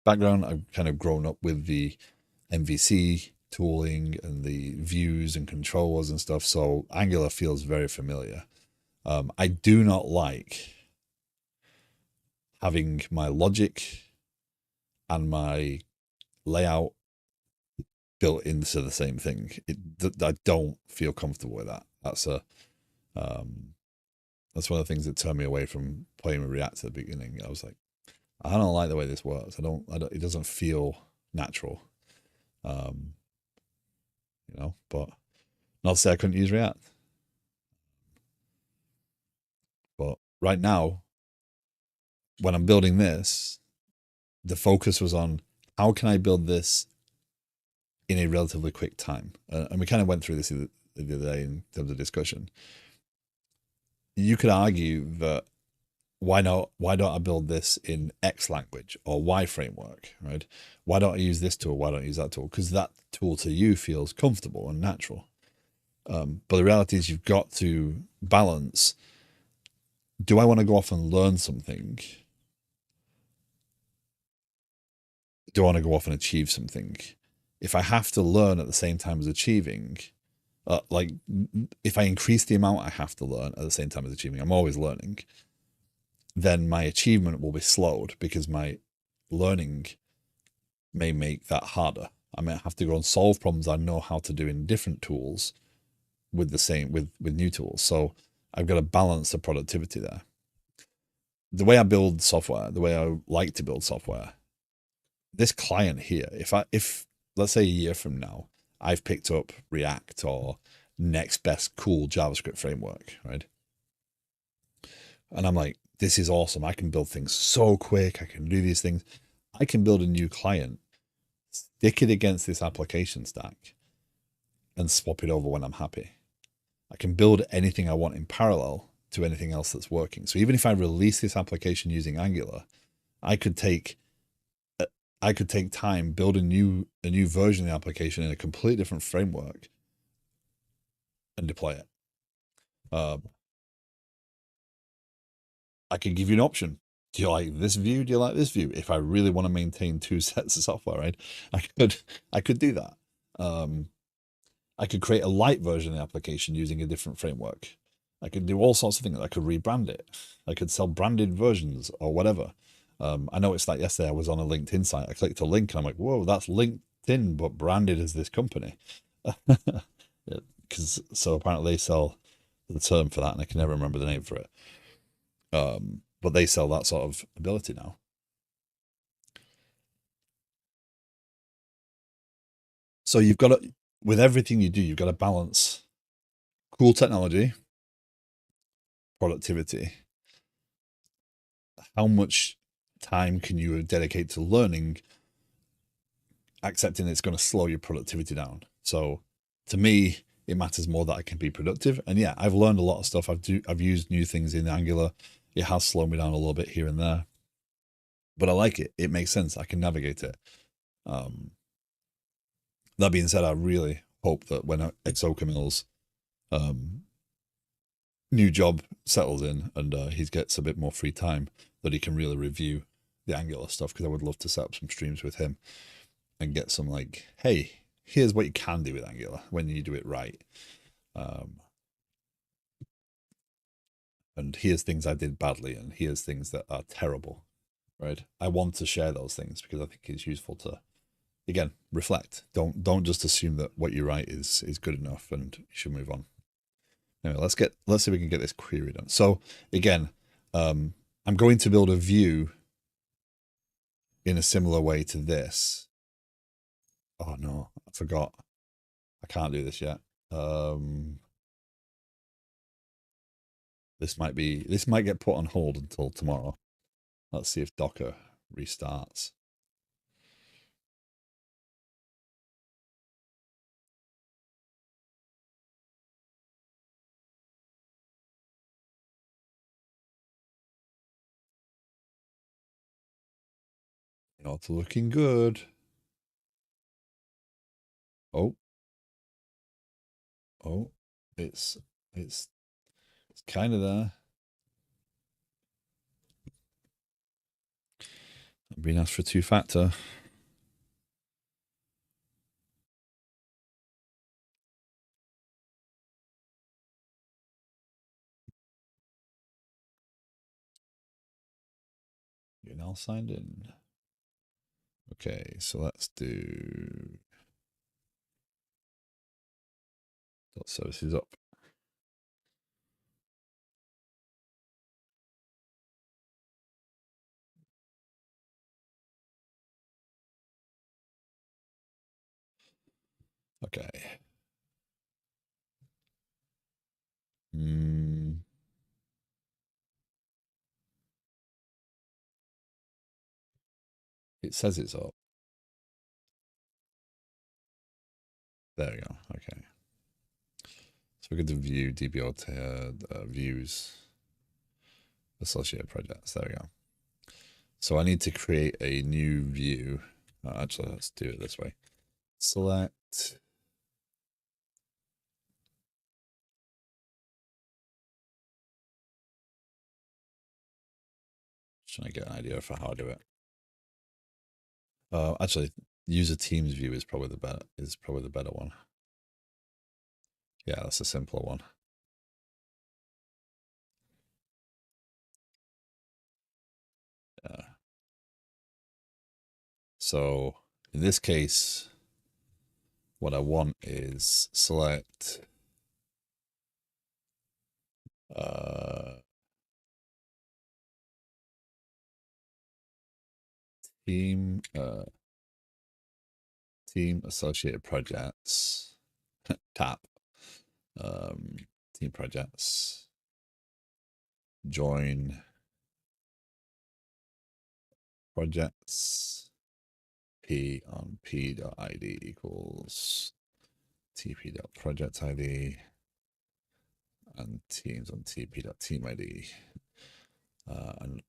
background. I've kind of grown up with the MVC tooling and the views and controllers and stuff. So Angular feels very familiar. I do not like having my logic and my layout built into the same thing. I don't feel comfortable with that. Um, that's one of the things that turned me away from playing with React at the beginning. I was like, I don't like the way this works. I don't. It doesn't feel natural. Um, but not to say I couldn't use React. But right now, when I'm building this, the focus was on how can I build this in a relatively quick time. And we kind of went through this the other day in terms of discussion. You could argue that why not? Why don't I build this in X language or Y framework? Right? Why don't I use this tool? Why don't I use that tool? Because that tool to you feels comfortable and natural. But the reality is, you've got to balance. Do I want to go off and learn something? Do I want to go off and achieve something? If I have to learn at the same time as achieving, like if I increase the amount I have to learn at the same time as achieving, I'm always learning, then my achievement will be slowed because my learning may make that harder. I may have to go and solve problems I know how to do in different tools with the same with new tools. So I've got to balance the productivity there. The way I build software, the way I like to build software, this client here, if let's say a year from now, I've picked up React or next best cool JavaScript framework, right? And I'm like, this is awesome. I can build things so quick. I can do these things. I can build a new client, stick it against this application stack, and swap it over when I'm happy. I can build anything I want in parallel to anything else that's working. So even if I release this application using Angular, I could take time, build a new version of the application in a completely different framework, and deploy it. I could give you an option. Do you like this view? Do you like this view? If I really want to maintain two sets of software, right? I could do that. I could create a light version of the application using a different framework. I could do all sorts of things. I could rebrand it. I could sell branded versions or whatever. I noticed that yesterday I was on a LinkedIn site. I clicked a link and I'm like, whoa, that's LinkedIn, but branded as this company. Because so apparently they sell the term for that, and I can never remember the name for it. But they sell that sort of ability now. So you've got to, with everything you do, you've got to balance cool technology, productivity. How much time can you dedicate to learning, accepting it's going to slow your productivity down? So to me, it matters more that I can be productive. And yeah, I've learned a lot of stuff. I've used new things in Angular. It has slowed me down a little bit here and there, but I like it. It makes sense. I can navigate it. Um, that being said, I really hope that when XO Camille's new job settles in and he gets a bit more free time, that he can really review the Angular stuff, because I would love to set up some streams with him and get some like, hey, here's what you can do with Angular when you do it right. And here's things I did badly, and here's things that are terrible, right? I want to share those things because I think it's useful to, again, reflect. Don't just assume that what you write is good enough and you should move on. Anyway, let's see if we can get this query done. So again, I'm going to build a view in a similar way to this. Oh no, I forgot. I can't do this yet. This might get put on hold until tomorrow. Let's see if Docker restarts. Not looking good. Oh, oh, it's kind of there. I'm being asked for two-factor. all signed in. Okay, so let's do dot services up. Okay. It says it's up. There we go. Okay. So we go to view DBO views associated projects. There we go. So I need to create a new view. Actually, let's do it this way. Select. Trying to get an idea for how I do it. Actually, use a Teams view is probably the better one. Yeah, that's a simpler one. Yeah. So in this case, what I want is select team team associated projects tap team projects join projects p on p.id equals tp.project.id and teams on tp.team.id and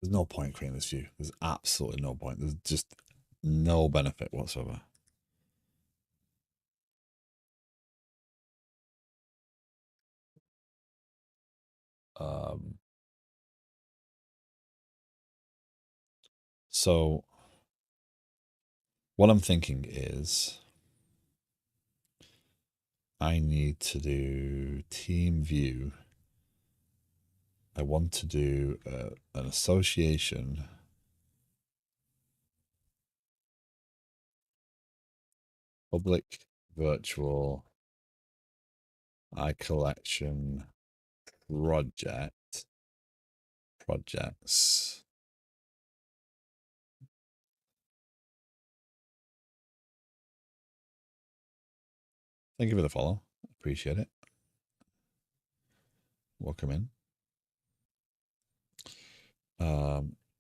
there's no point creating this view. There's absolutely no point. There's just no benefit whatsoever. So what I'm thinking is I need to do team view. I want to do an association public virtual iCollection projects. Thank you for the follow. Appreciate it. Welcome in.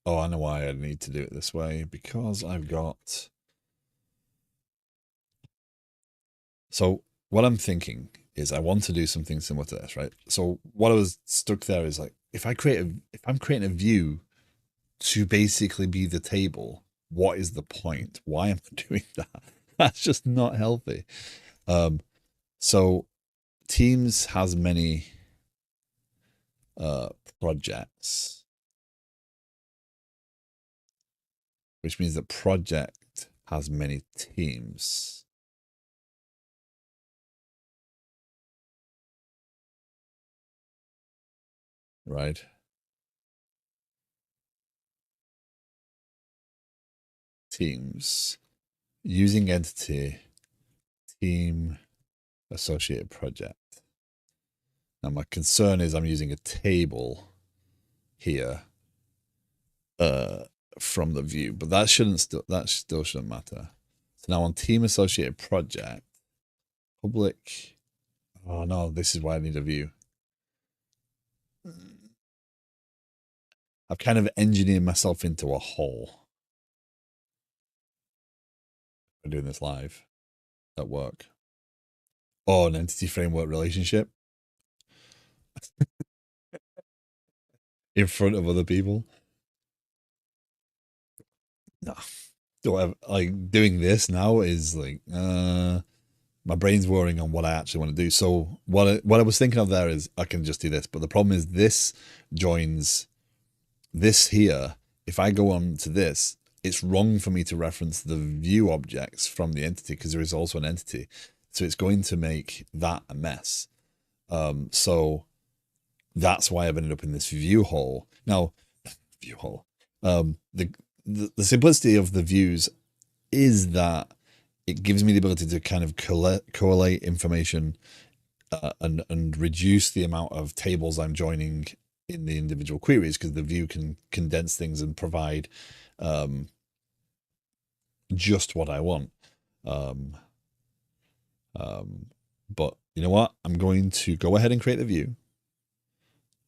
Oh, I know why I need to do it this way, because I've got. So what I'm thinking is I want to do something similar to this, right? So what I was stuck there is like, if I'm creating a view to basically be the table, what is the point? Why am I doing that? That's just not healthy. So Teams has many projects, which means that project has many teams. Right? Teams. Using entity, team, associated project. Now my concern is I'm using a table here from the view, but that still shouldn't matter. So now on team associated project, public. Oh no, this is why I need a view. I've kind of engineered myself into a hole. I'm doing this live at work. Oh, an entity framework relationship in front of other people. No, like doing this now is like my brain's whirring on what I actually want to do. So what I was thinking of there is I can just do this, but the problem is this joins this here. If I go on to this, it's wrong for me to reference the view objects from the entity because there is also an entity. So it's going to make that a mess. So that's why I've ended up in this view hole. Now, view hole. The simplicity of the views is that it gives me the ability to kind of correlate information and reduce the amount of tables I'm joining in the individual queries because the view can condense things and provide just what I want. But you know what? I'm going to go ahead and create the view.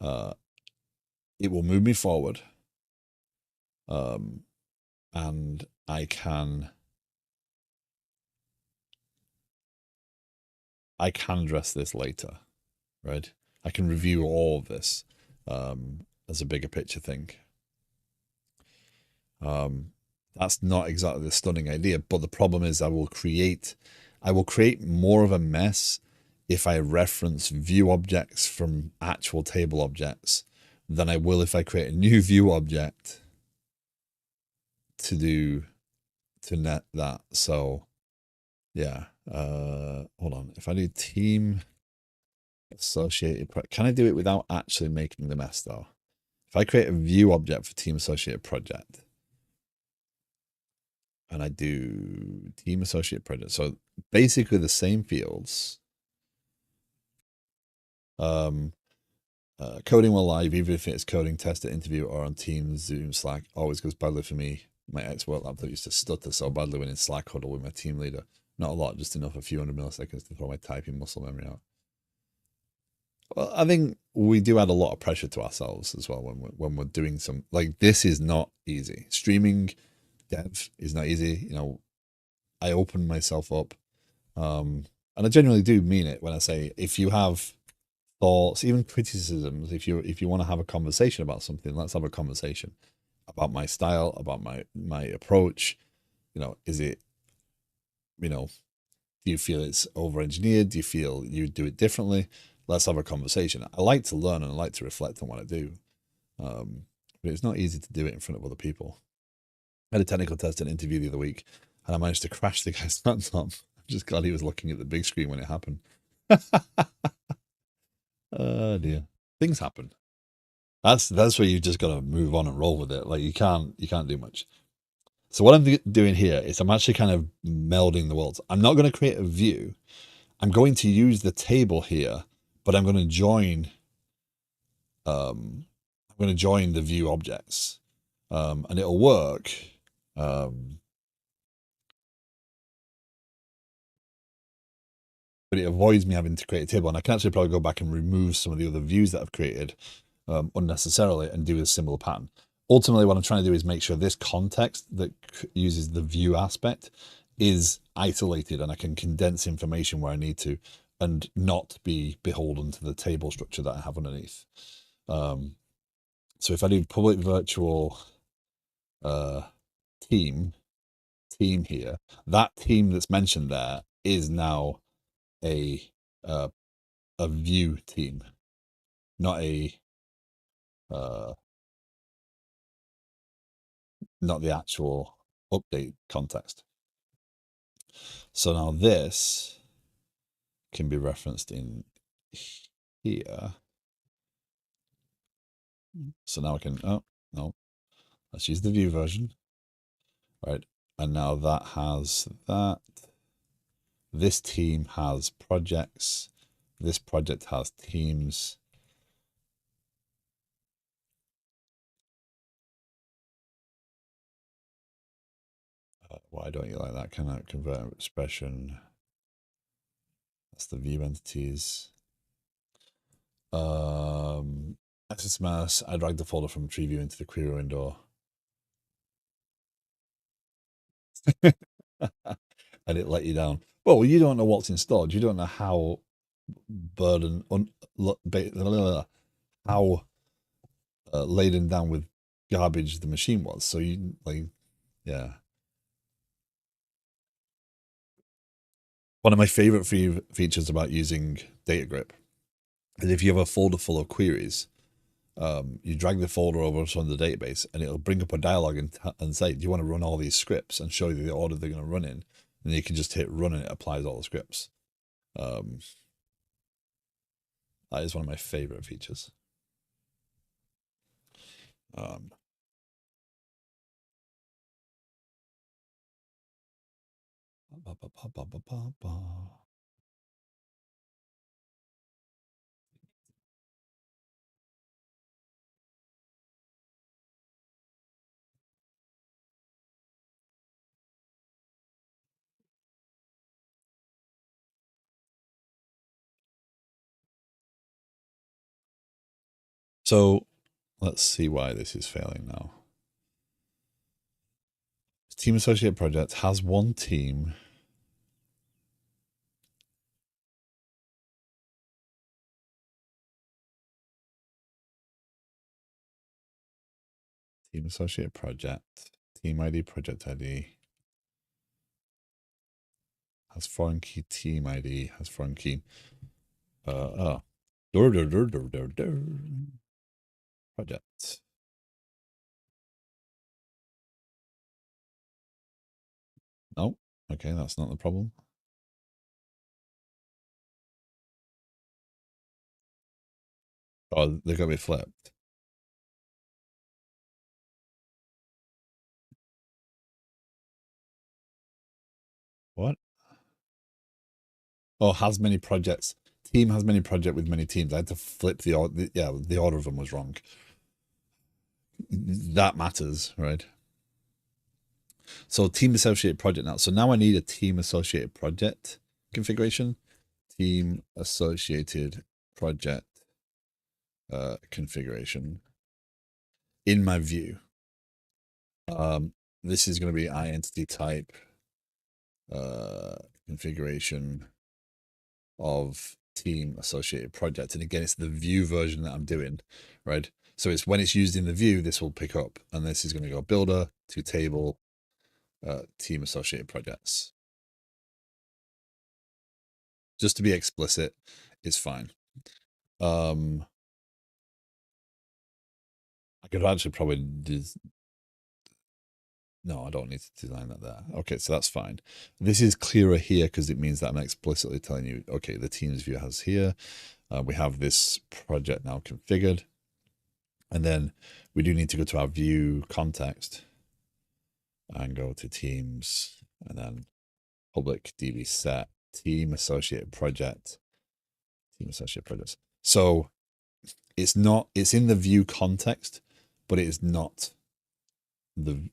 It will move me forward. And I can address this later, right? I can review all of this as a bigger picture thing. That's not exactly the stunning idea, but the problem is I will create more of a mess if I reference view objects from actual table objects than I will if I create a new view object to net that. So yeah, hold on. If I do team associated, can I do it without actually making the mess though? If I create a view object for team associated project and I do team associated project, so basically the same fields, coding while live, even if it's coding test at interview or on Teams, Zoom, Slack, always goes badly for me. My ex-work laptop used to stutter so badly when in Slack huddle with my team leader. Not a lot, just enough, a few hundred milliseconds to throw my typing muscle memory out. Well, I think we do add a lot of pressure to ourselves as well when we're doing some, like, this is not easy. Streaming dev is not easy. You know, I open myself up, and I genuinely do mean it when I say if you have thoughts, even criticisms, if you want to have a conversation about something, let's have a conversation about my style, about my approach. You know, is it, you know, do you feel it's over engineered? Do you feel you do it differently? Let's have a conversation. I like to learn and I like to reflect on what I do. But it's not easy to do it in front of other people. I had a technical test and interview the other week and I managed to crash the guy's laptop. I'm just glad he was looking at the big screen when it happened. Oh dear. Things happen. That's where you just got to move on and roll with it. Like you can't do much. So what I'm doing here is I'm actually kind of melding the worlds. I'm not going to create a view. I'm going to use the table here, but I'm going to join the view objects, and it'll work. But it avoids me having to create a table, and I can actually probably go back and remove some of the other views that I've created unnecessarily and do a similar pattern. Ultimately, what I'm trying to do is make sure this context that uses the view aspect is isolated and I can condense information where I need to and not be beholden to the table structure that I have underneath. So if I do public virtual team here, that team that's mentioned there is now a view team, not the actual update context. So now this can be referenced in here. So now I can, oh, no, let's use the view version, right? And now that has that. This team has projects. This project has teams. Why don't you like that? Can I convert expression? That's the view entities. SSMS, I dragged the folder from tree view into the query window. And it let you down. Well, you don't know what's installed. You don't know how laden down with garbage the machine was. So you like, yeah. One of my favorite features about using data grip is if you have a folder full of queries, You drag the folder over from the database, and it'll bring up a dialog and say, "Do you want to run all these scripts?" and show you the order they're going to run in. And you can just hit run, and it applies all the scripts. That is one of my favorite features. Um, ba, ba, ba, ba, ba, ba. So let's see why this is failing now. Team associate project has one team. Team associate project. Team ID, project ID. Has foreign key team ID. Has foreign key. Project. No. Okay, that's not the problem. Oh, they're going to be flipped. What? Oh, has many projects. Team has many project with many teams. I had to flip the order. Yeah, the order of them was wrong. That matters, right? So team associated project now. So now I need a team associated project configuration. Team associated project configuration in my view. This is going to be entity type configuration of team associated project. And again, it's the view version that I'm doing, right? So it's when it's used in the view, this will pick up, and this is going to go builder to table, team associated projects. Just to be explicit, it's fine. I could actually probably no, I don't need to design that there. Okay, so that's fine. This is clearer here because it means that I'm explicitly telling you, okay, the teams view has here. We have this project now configured. And then we do need to go to our view context and go to teams and then public db set team associated project, team associated projects. So it's in the view context, but it is not the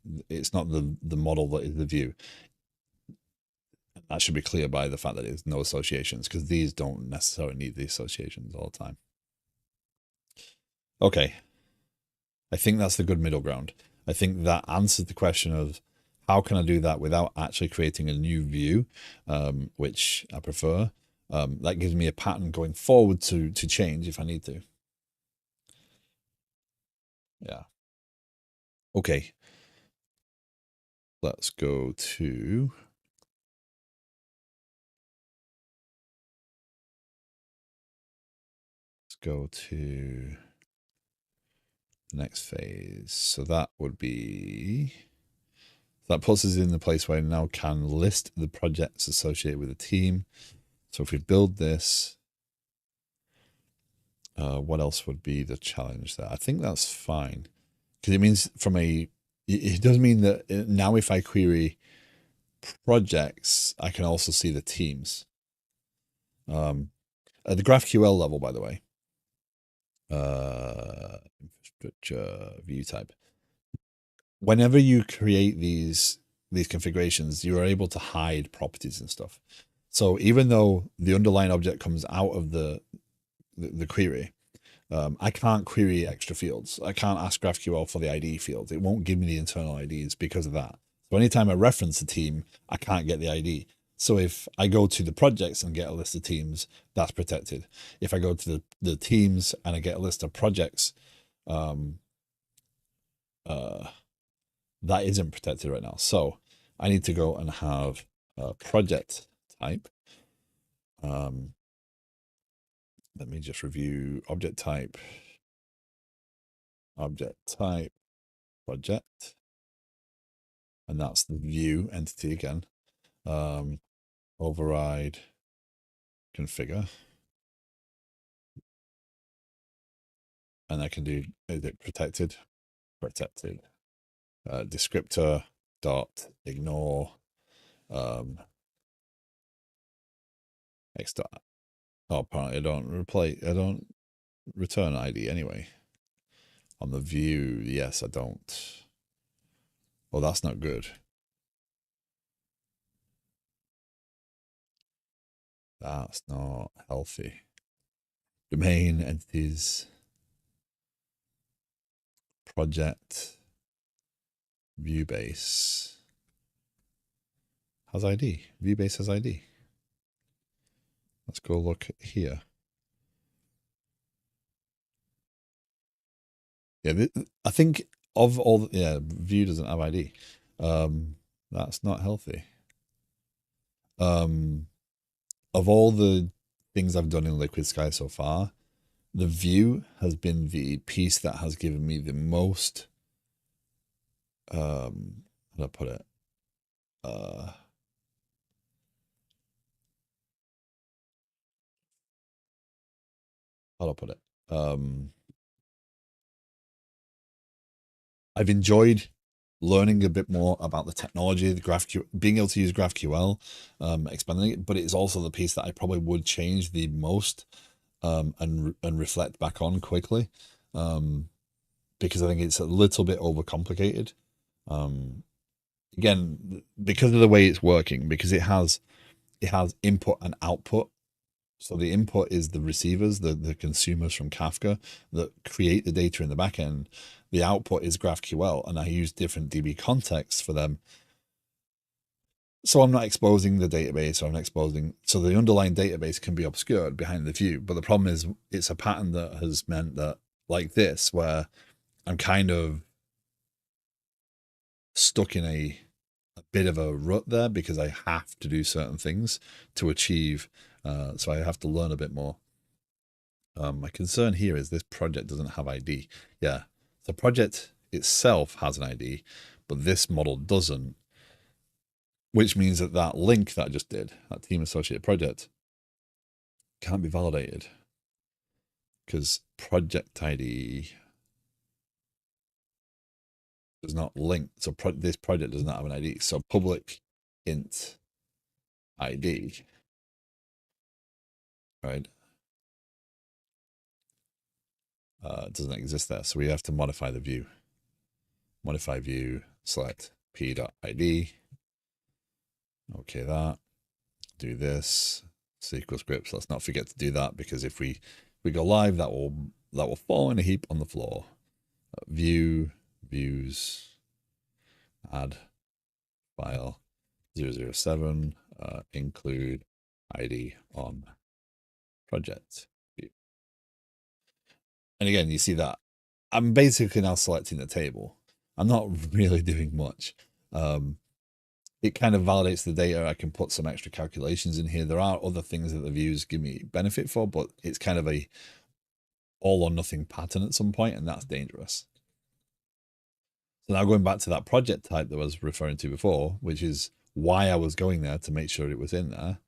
model that is the view. That should be clear by the fact that it's no associations, because these don't necessarily need the associations all the time. Okay. I think that's the good middle ground. I think that answers the question of how can I do that without actually creating a new view, which I prefer. That gives me a pattern going forward to change if I need to. Yeah. Okay. Let's go to the next phase. So that would be, that puts us in the place where I now can list the projects associated with a team. So if we build this, what else would be the challenge there? I think that's fine, because it means it does mean that now if I query projects, I can also see the teams. At the GraphQL level, by the way, infrastructure view type. Whenever you create these configurations, you are able to hide properties and stuff. So even though the underlying object comes out of the query, I can't query extra fields. I can't ask GraphQL for the ID fields. It won't give me the internal IDs because of that. So anytime I reference a team, I can't get the ID. So if I go to the projects and get a list of teams, that's protected. If I go to the teams and I get a list of projects, that isn't protected right now. So I need to go and have a project type. Let me just review object type. object type project, and that's the view entity again. Override configure, and I can do, is it protected? Protected. Descriptor dot ignore x dot. Oh, apparently I don't return ID anyway. On the view, yes, I don't. Well, that's not good. That's not healthy. Domain entities project view base has ID. View base has ID. Let's go look here. Yeah, I think of all, view doesn't have ID. That's not healthy. Of all the things I've done in Liquid Sky so far, the view has been the piece that has given me the most, how do I put it? How do I put it? I've enjoyed learning a bit more about the technology, the GraphQL, being able to use GraphQL, expanding it, but it's also the piece that I probably would change the most, and reflect back on quickly, because I think it's a little bit overcomplicated. Again, because of the way it's working, because it has input and output. So the input is the receivers, the consumers from Kafka that create the data in the back end. The output is GraphQL, and I use different DB contexts for them. So I'm not exposing the database, or I'm not exposing, so the underlying database can be obscured behind the view. But the problem is it's a pattern that has meant that, like this, where I'm kind of stuck in a bit of a rut there because I have to do certain things to achieve. So I have to learn a bit more. My concern here is this project doesn't have ID. Yeah, the project itself has an ID, but this model doesn't, which means that that link that I just did, that team associated project, can't be validated because project ID does not link. So this project does not have an ID. So public int ID, right? Doesn't exist there. So we have to modify the view. Modify view, select p.id. Okay, that. Do this. SQL scripts. Let's not forget to do that, because if we go live, that will fall in a heap on the floor. View, views, add file 007, include ID on project view. And again, you see that I'm basically now selecting the table. I'm not really doing much. It kind of validates the data. I can put some extra calculations in here. There are other things that the views give me benefit for, but it's kind of a all or nothing pattern at some point, and that's dangerous. So now going back to that project type that I was referring to before, which is why I was going there to make sure it was in there,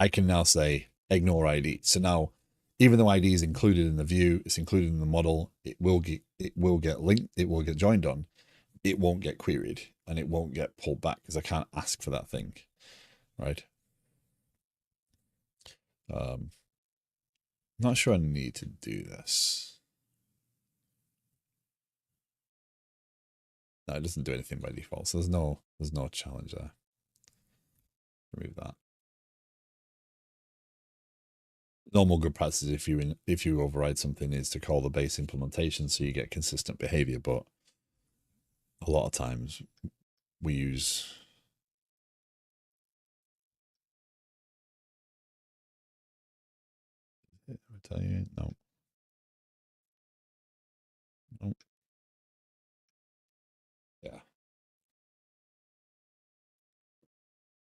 I can now say ignore ID. So now, even though ID is included in the view, it's included in the model, it will get linked, it will get joined on, it won't get queried, and it won't get pulled back because I can't ask for that thing, right? Not sure I need to do this. No, it doesn't do anything by default, so there's no challenge there. Remove that. Normal good practice if you override something is to call the base implementation so you get consistent behavior, but a lot of times we use I tell you no. No. Yeah.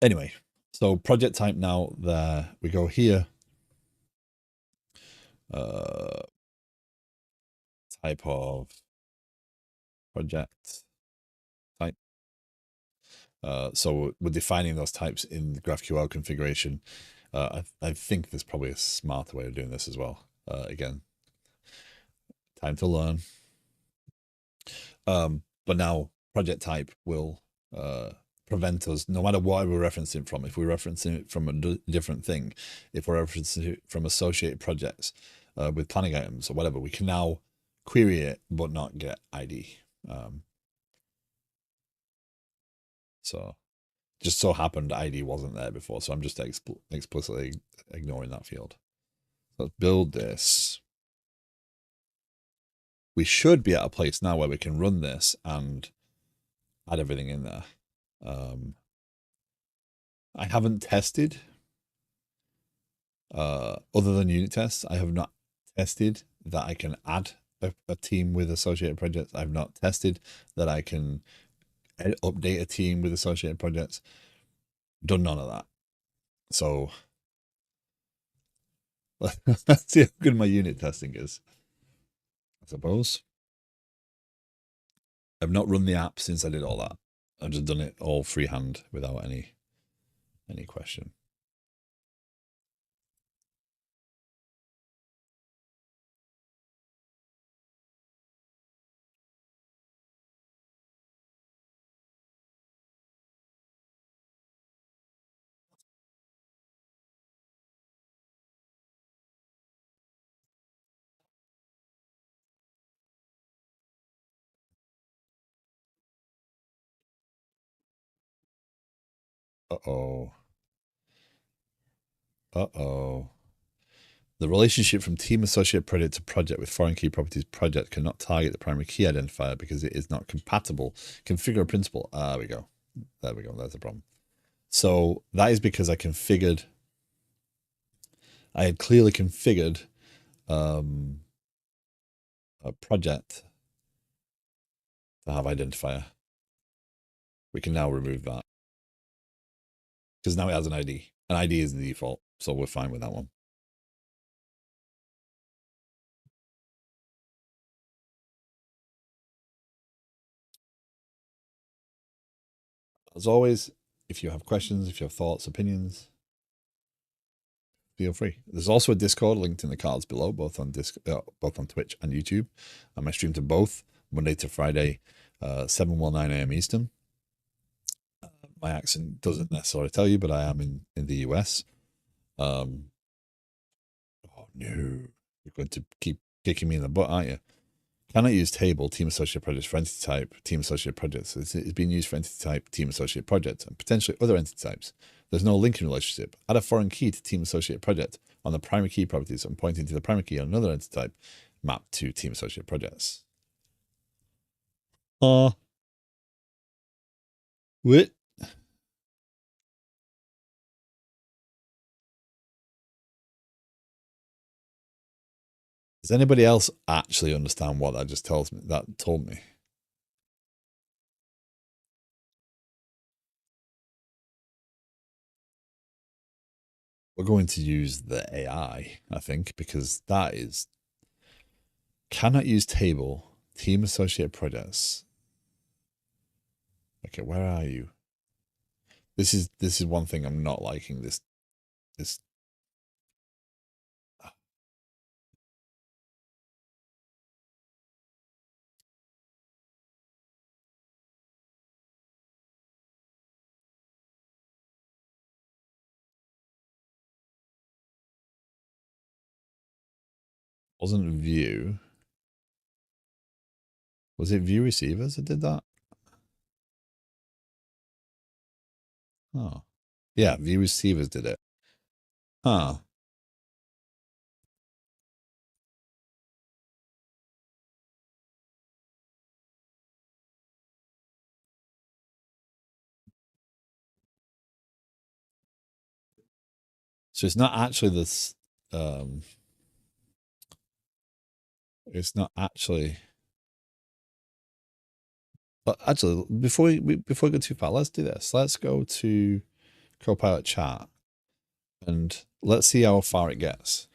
Anyway, so project type now there we go here. Type of project type. So we're defining those types in the GraphQL configuration. I think there's probably a smarter way of doing this as well. Again, time to learn. But now project type will prevent us, no matter what we're referencing from, if we're referencing it from a different thing, if we're referencing it from associated projects with planning items or whatever, we can now query it but not get ID. So just so happened ID wasn't there before, so I'm just explicitly ignoring that field. Let's build this. We should be at a place now where we can run this and add everything in there. I haven't tested, other than unit tests, I have not tested that I can add a team with associated projects. I've not tested that I can update a team with associated projects. Done none of that. So let's see how good my unit testing is, I suppose. I've not run the app since I did all that. I've just done it all freehand without any question. Uh-oh. Uh-oh. The relationship from team associate project to project with foreign key properties project cannot target the primary key identifier because it is not compatible. Configure a principal. There we go. There we go. That's the problem. So that is because I had clearly configured a project to have identifier. We can now remove that because now it has an ID. An ID is the default, so we're fine with that one. As always, if you have questions, if you have thoughts, opinions, feel free. There's also a Discord linked in the cards below, both on both on Twitch and YouTube. I stream to both Monday to Friday, 7 9 a.m. Eastern. My accent doesn't necessarily tell you, but I am in the US. Oh no, you're going to keep kicking me in the butt, aren't you? Cannot use table, team associate projects for entity type, team associate projects. It's being used for entity type, team associate project, and potentially other entity types. There's no linking relationship. Add a foreign key to team associate project on the primary key properties and pointing to the primary key on another entity type mapped to team associate projects. What? Does anybody else actually understand what that just tells me? That told me. We're going to use the AI, I think, because that is cannot use table, team associate projects. Okay, where are you? This is one thing I'm not liking. This wasn't view. Was it view receivers that did that? Oh, yeah, view receivers did it. Huh. So it's not actually this. It's not actually. But actually, before we go too far, let's do this. Let's go to Copilot chat and let's see how far it gets.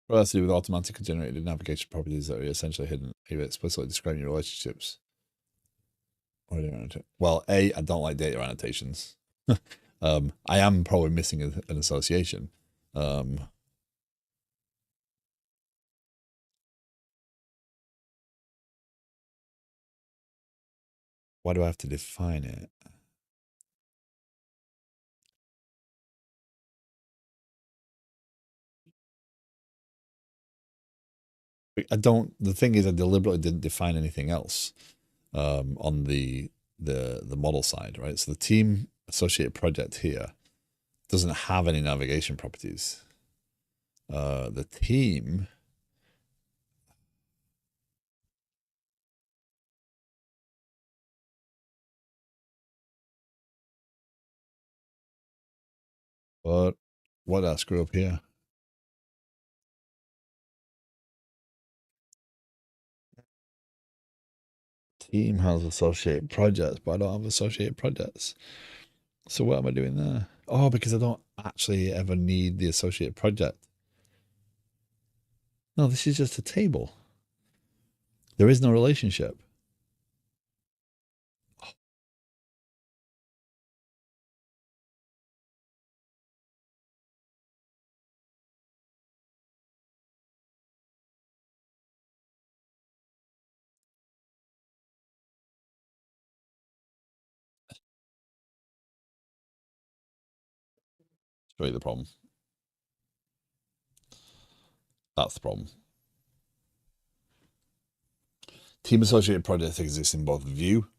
What else to do with automatically generated navigation properties that are essentially hidden, either explicitly describing your relationships or data annotation? Well, I don't like data annotations. I am probably missing an association. Why do I have to define it? I don't. The thing is, I deliberately didn't define anything else on the model side, right? So the team associated project here doesn't have any navigation properties. The team, but what did I screw up here? Team has associated projects, but I don't have associated projects. So what am I doing there? Oh, because I don't actually ever need the associated project. No, this is just a table. There is no relationship. It's really the problem. That's the problem. Team associated projects exist in both view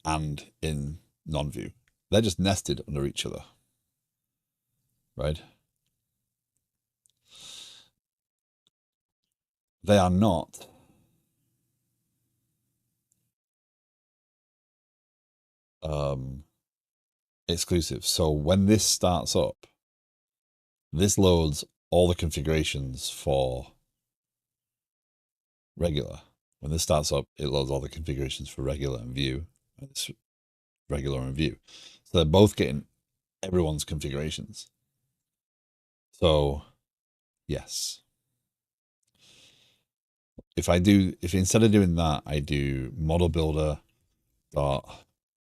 and in non-view. They're just nested under each other, right? They are not um, exclusive. So when this starts up, this loads all the configurations for regular. When this starts up, it loads all the configurations for regular and view. It's regular and view. So they're both getting everyone's configurations. So yes, if instead of doing that, I do model builder dot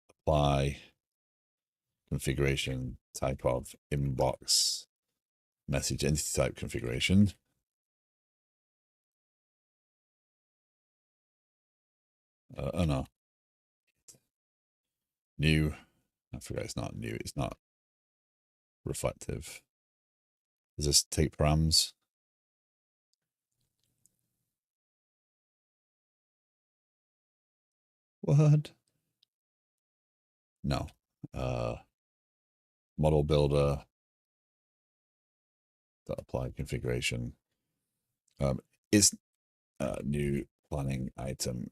apply configuration type of inbox message entity type configuration. Oh no, new. I forgot it's not new. It's not reflective. Does this take params? What? No. Uh, model builder that apply configuration. It's new planning item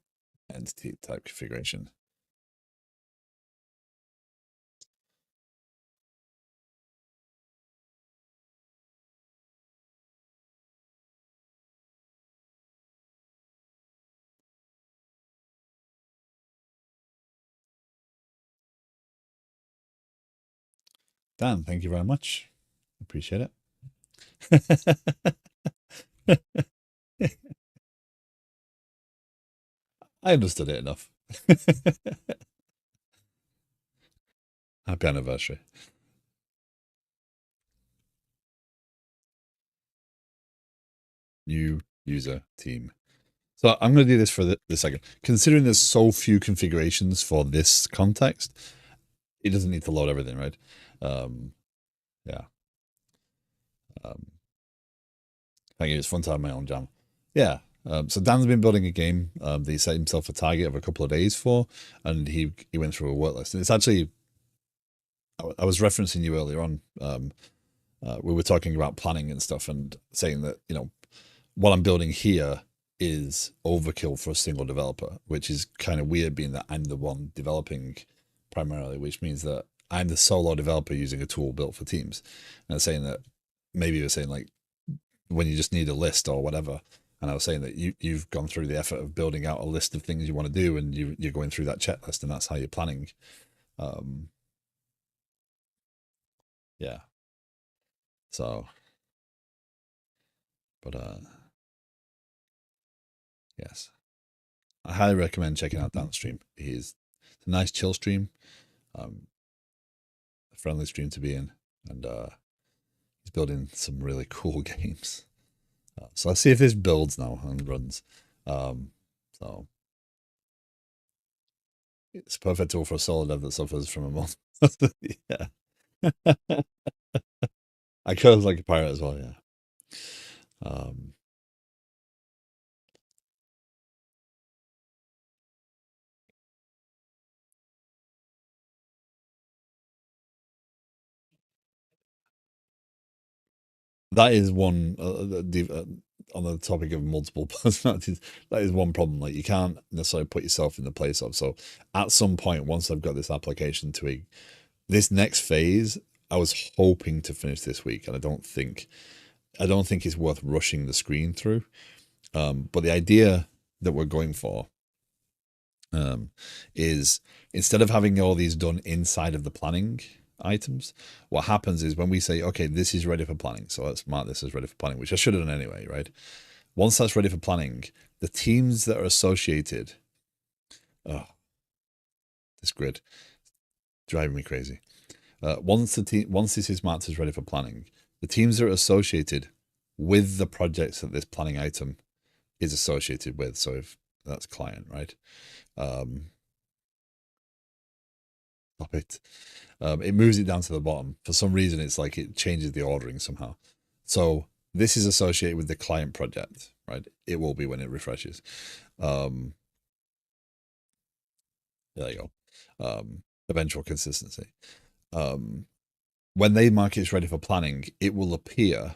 entity type configuration. Dan, thank you very much. Appreciate it. I understood it enough. Happy anniversary. New user team. So I'm going to do this for the second. Considering there's so few configurations for this context, it doesn't need to load everything, right? Yeah. Um, thank you. It's fun to have my own jam. Yeah. So Dan's been building a game that he set himself a target of a couple of days for, and he went through a work list. And it's actually, I was referencing you earlier on. We were talking about planning and stuff, and saying that what I'm building here is overkill for a single developer, which is kind of weird, being that I'm the one developing primarily, which means that I'm the solo developer using a tool built for teams. And saying that maybe you're saying like when you just need a list or whatever. And I was saying that you've gone through the effort of building out a list of things you want to do, and you're going through that checklist, and that's how you're planning. Um, yeah. So But yes, I highly recommend checking out Downstream. It's a nice chill stream, um, a friendly stream to be in, and he's building some really cool games. So let's see if this builds now and runs. Um, so it's a perfect tool for a solo dev that suffers from a month. Yeah. I code like a pirate as well, yeah. Um, that is one on the topic of multiple personalities. That is one problem. Like you can't necessarily put yourself in the place of. So at some point, once I've got this application to this next phase, I was hoping to finish this week, and I don't think it's worth rushing the screen through. But the idea that we're going for is instead of having all these done inside of the planning items, what happens is when we say, okay, this is ready for planning, so let's mark this as ready for planning, which I should have done anyway, right? Once that's ready for planning, the teams that are associated, oh, this grid driving me crazy. Once this is marked as ready for planning, the teams that are associated with the projects that this planning item is associated with. So if that's client, right? Stop it. It moves it down to the bottom. For some reason, it's like it changes the ordering somehow. So this is associated with the client project, right? It will be when it refreshes. There you go. Eventual consistency. When they mark it's ready for planning, it will appear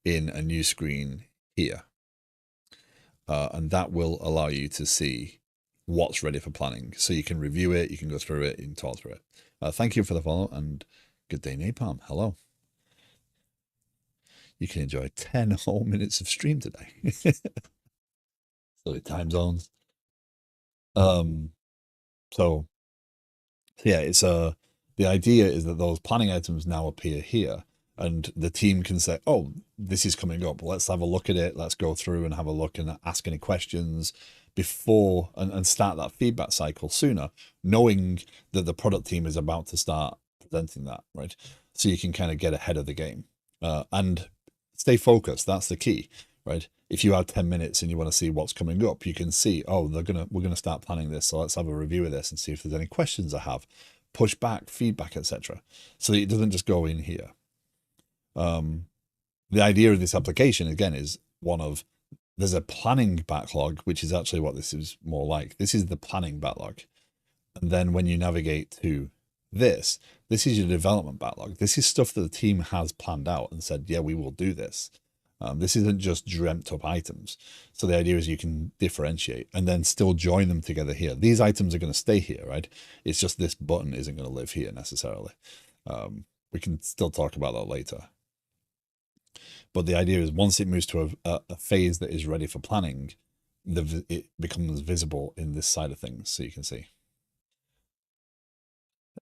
in a new screen here. And that will allow you to see what's ready for planning. So you can review it, you can go through it, you can talk through it. Thank you for the follow and good day, Napalm. Hello. You can enjoy 10 whole minutes of stream today. So the time zones. So yeah, it's the idea is that those planning items now appear here and the team can say, oh, this is coming up. Let's have a look at it. Let's go through and have a look and ask any questions before and start that feedback cycle sooner, knowing that the product team is about to start presenting that, right? So you can kind of get ahead of the game and stay focused. That's the key, right? If you have 10 minutes and you want to see what's coming up, you can see, oh, we're gonna start planning this. So let's have a review of this and see if there's any questions I have, push back, feedback, etc. So that it doesn't just go in here. The idea of this application again is one of there's a planning backlog, which is actually what this is more like. This is the planning backlog. And then when you navigate to this is your development backlog. This is stuff that the team has planned out and said, yeah, we will do this. This isn't just dreamt up items. So the idea is you can differentiate and then still join them together here. These items are going to stay here, right? It's just this button isn't going to live here necessarily. We can still talk about that later. But the idea is once it moves to a phase that is ready for planning, it becomes visible in this side of things, so you can see.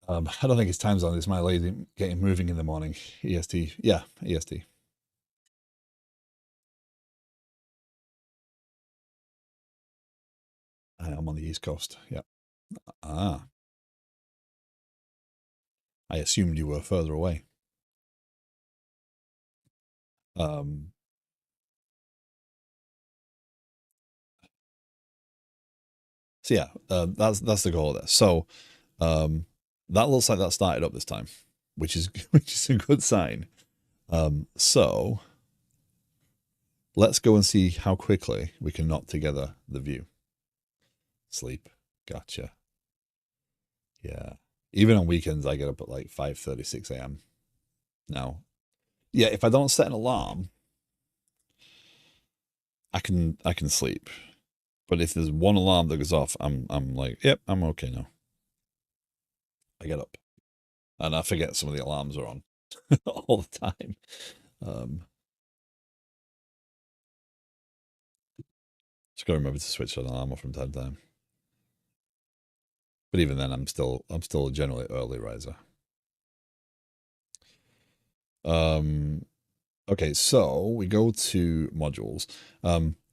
I don't think it's time zone. It's my lady getting moving in the morning. EST. Yeah, EST. I'm on the East Coast. Yeah. Ah, I assumed you were further away. Um, so yeah, that's the goal of this. So that looks like that started up this time, which is a good sign. So let's go and see how quickly we can knot together the view. Sleep. Gotcha. Yeah. Even on weekends, I get up at like 5:36 a.m. now. Yeah, if I don't set an alarm, I can sleep. But if there's one alarm that goes off, I'm like, yep, I'm okay now. I get up. And I forget some of the alarms are on all the time. Just gotta remember to switch an alarm off from time to time. But even then I'm still generally early riser. Okay, so we go to modules.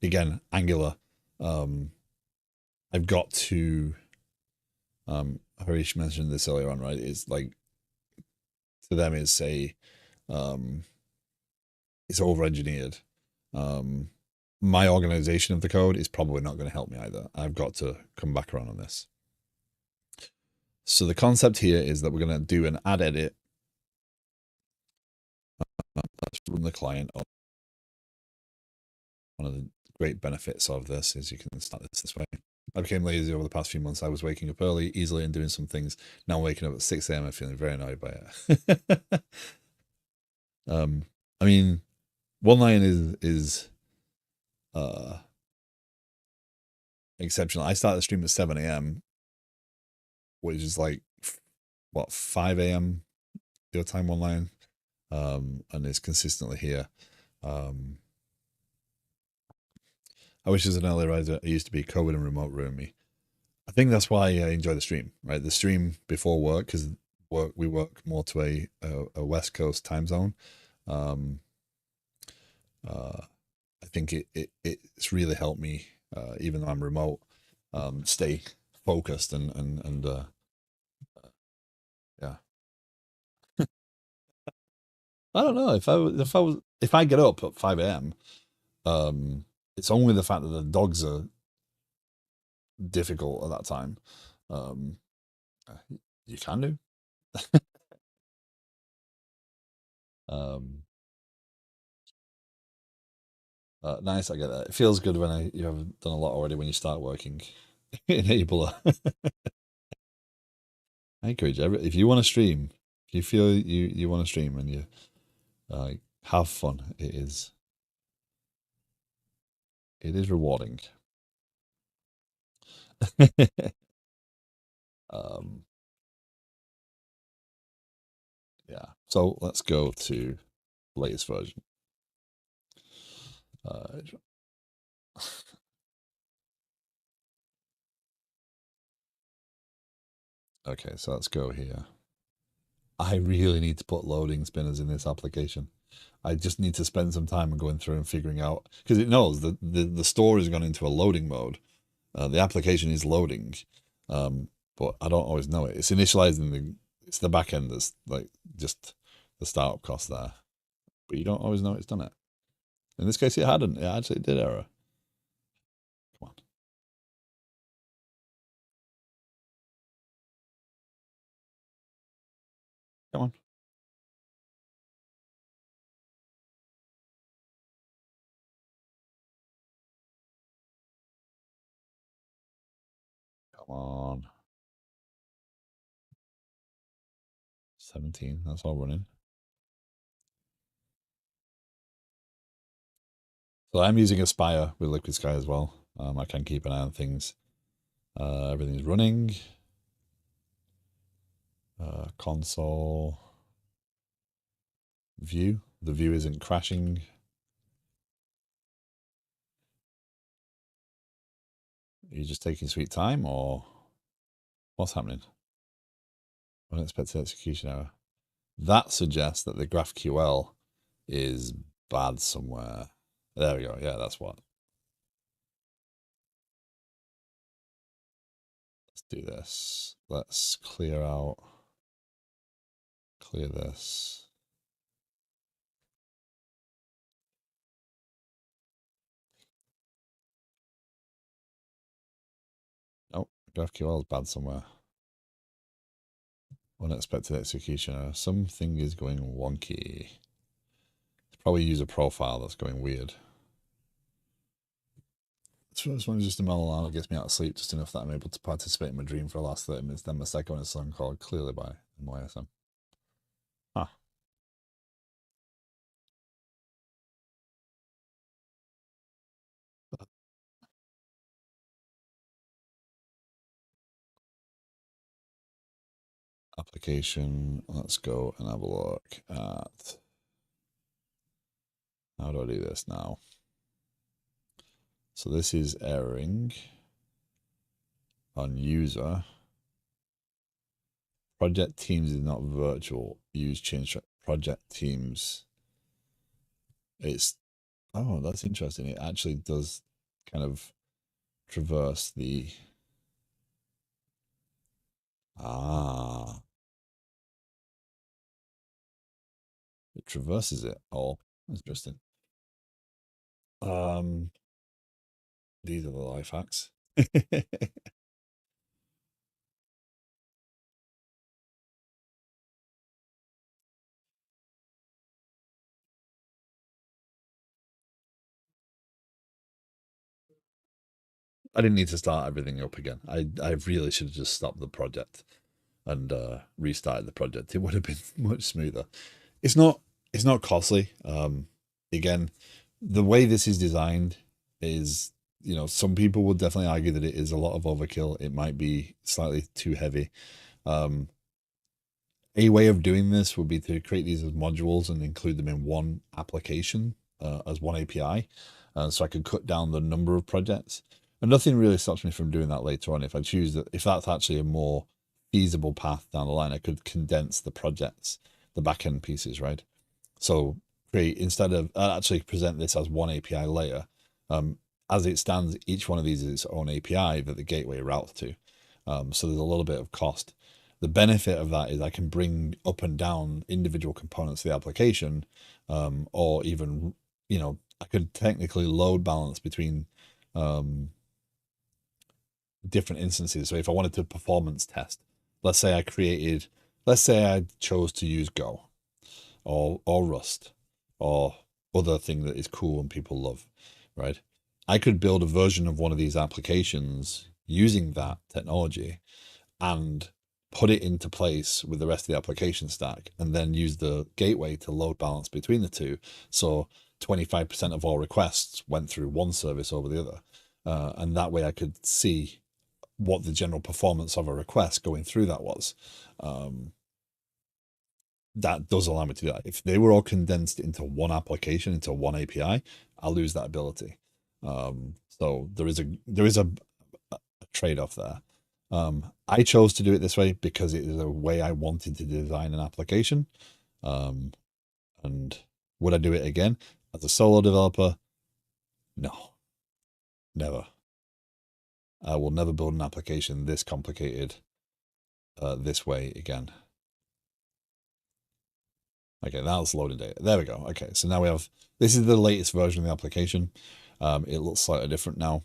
Again, Angular. I've got to. Harish mentioned this earlier on, right? It's like to them, um, it's over-engineered. My organization of the code is probably not going to help me either. I've got to come back around on this. So the concept here is that we're going to do an add edit. Let's run the client. One of the great benefits of this is you can start this way. I became lazy over the past few months. I was waking up early, easily, and doing some things. Now I'm waking up at 6 a.m. and feeling very annoyed by it. um, I mean, one line is uh exceptional. I started the stream at 7 a.m., which is like what 5 a.m. your time online, and is consistently here. I wish as an early riser, I used to be COVID and remote ruined me. I think that's why I enjoy the stream, right? The stream before work, because we work more to a West Coast time zone. Um, uh, I think it's really helped me, even though I'm remote, stay focused and yeah. I don't know if I get up at 5 a.m. It's only the fact that the dogs are difficult at that time. Um, you can do. um, Nice, I get that. It feels good when you have done a lot already when you start working. Enabler. I encourage if you want to stream, if you feel you want to stream and you have fun, it is rewarding. um, yeah. So let's go to latest version. Uh, okay, so let's go here. I really need to put loading spinners in this application. I just need to spend some time going through and figuring out because it knows that the store has gone into a loading mode. The application is loading, but I don't always know it. It's initializing it's the back end that's like just the startup cost there, but you don't always know it's done it. In this case, it hadn't. It actually did error. Come on, come on, come on. 17. That's all running. So I'm using Aspire with Liquid Sky as well. I can keep an eye on things. Everything's running. Console view. The view isn't crashing. Are you just taking sweet time or what's happening? Unexpected execution error. That suggests that the GraphQL is bad somewhere. There we go. Yeah, that's what. Let's do this. Let's clear this. Oh, GraphQL is bad somewhere. Unexpected execution error. Something is going wonky. It's probably user profile that's going weird. This one is just a mellow alarm that gets me out of sleep just enough that I'm able to participate in my dream for the last 30 minutes. Then my second one is a song called Clearly by NYSM. Huh. Application. Let's go and have a look at how do I do this now? So this is erroring on user. Project Teams is not virtual. Use change project Teams. It's oh, that's interesting. It actually does kind of traverse the ah, it traverses it all. Interesting. Um, these are the life hacks. I didn't need to start everything up again. I really should have just stopped the project and restarted the project. It would have been much smoother. It's not it's not costly. Again, the way this is designed is, some people would definitely argue that it is a lot of overkill. It might be slightly too heavy. Um, a way of doing this would be to create these as modules and include them in one application as one API. So I could cut down the number of projects. And nothing really stops me from doing that later on. If I choose that, if that's actually a more feasible path down the line, I could condense the projects, the backend pieces, right? So create, instead of actually present this as one API layer, um, as it stands, each one of these is its own API that the gateway routes to. So there's a little bit of cost. The benefit of that is I can bring up and down individual components of the application, or even, I could technically load balance between um, different instances. So if I wanted to performance test, let's say I created, let's say I chose to use Go or Rust or other thing that is cool and people love, right? I could build a version of one of these applications using that technology and put it into place with the rest of the application stack and then use the gateway to load balance between the two. So 25% of all requests went through one service over the other. And that way I could see what the general performance of a request going through that was. Um, that does allow me to do that. If they were all condensed into one application, into one API, I'll lose that ability. So there is a trade-off there. I chose to do it this way because it is a way I wanted to design an application. Um, and would I do it again as a solo developer? No, never. I will never build an application this complicated this way again. Okay, that's loaded data. There we go. Okay, so now we have, this is the latest version of the application. It looks slightly different now.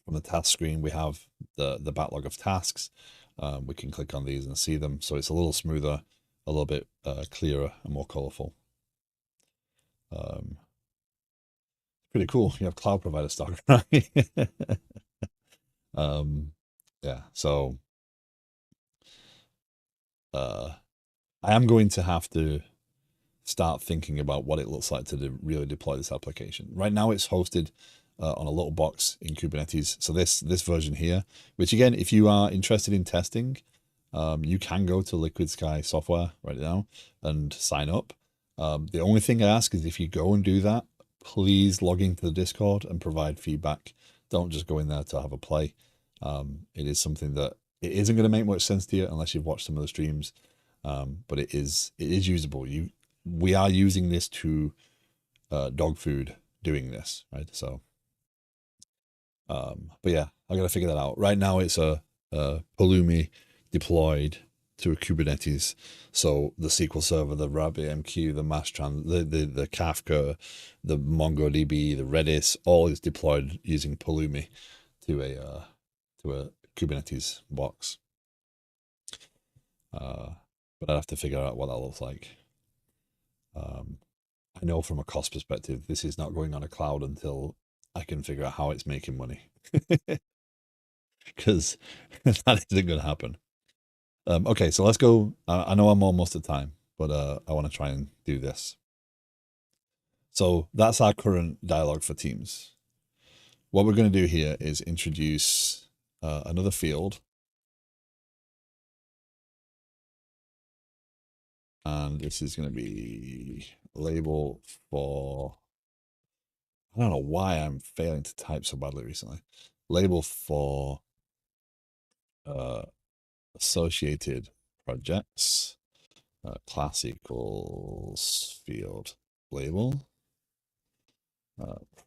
On the task screen, we have the backlog of tasks. We can click on these and see them. So it's a little smoother, a little bit clearer and more colorful. Um, Pretty cool. You have cloud provider stock, right? um, yeah. So uh, I am going to have to start thinking about what it looks like to really deploy this application. Right now, it's hosted on a little box in Kubernetes. So this version here, which again, if you are interested in testing, you can go to Liquid Sky Software right now and sign up. The only thing I ask is if you go and do that, please log into the Discord and provide feedback. Don't just go in there to have a play. It is something that it isn't going to make much sense to you unless you've watched some of the streams. But it is usable. We are using this to dog food doing this, right? So, but yeah, I got to figure that out. Right now, it's a Pulumi deployed to a Kubernetes. So the SQL Server, the RabbitMQ, the Mass the Kafka, the MongoDB, the Redis, all is deployed using Pulumi to a Kubernetes box. But I'd have to figure out what that looks like. Um, I know from a cost perspective, this is not going on a cloud until I can figure out how it's making money, because that isn't going to happen. Okay, so let's go. I know I'm almost at time, but I want to try and do this. So that's our current dialogue for Teams. What we're going to do here is introduce another field, and this is going to be label for. I don't know why I'm failing to type so badly recently. Label for uh, associated projects, class equals field label.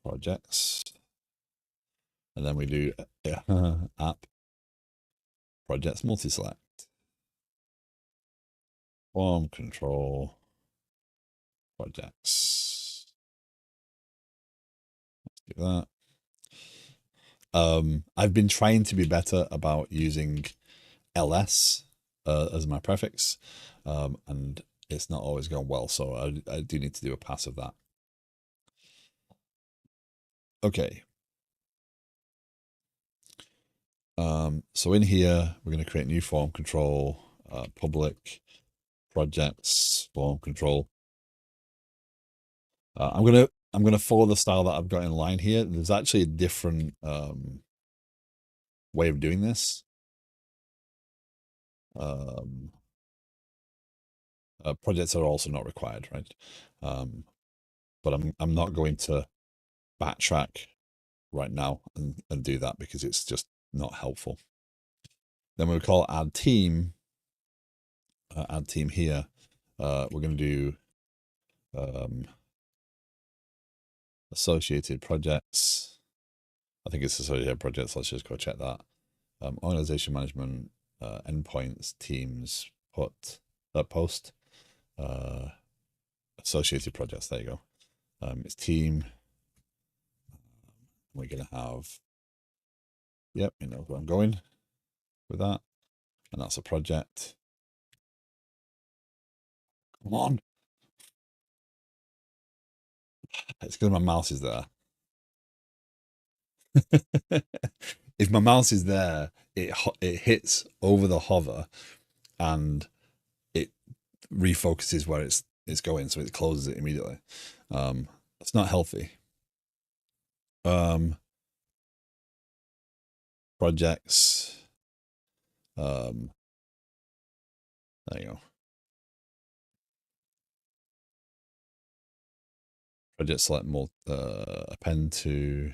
projects, and then we do app projects multi-select, form control projects. Let's do that. I've been trying to be better about using ls as my prefix, and it's not always gone well, so I do need to do a pass of that. Okay. So in here, we're going to create new form control, public projects, form control. I'm gonna follow the style that I've got in line here. There's actually a different way of doing this. Projects are also not required, right? But I'm not going to backtrack right now and do that because it's just not helpful. Then we call add team here. We're going to do associated projects. I think it's associated projects. Let's just go check that. Organization management, endpoints, teams, post, associated projects. There you go. It's team. We're going to have, yep, you know where I'm going with that. And that's a project. Come on. It's because my mouse is there. If my mouse is there, it hits over the hover and it refocuses where it's going, so it closes it immediately. It's not healthy. Projects. There you go. Project select append to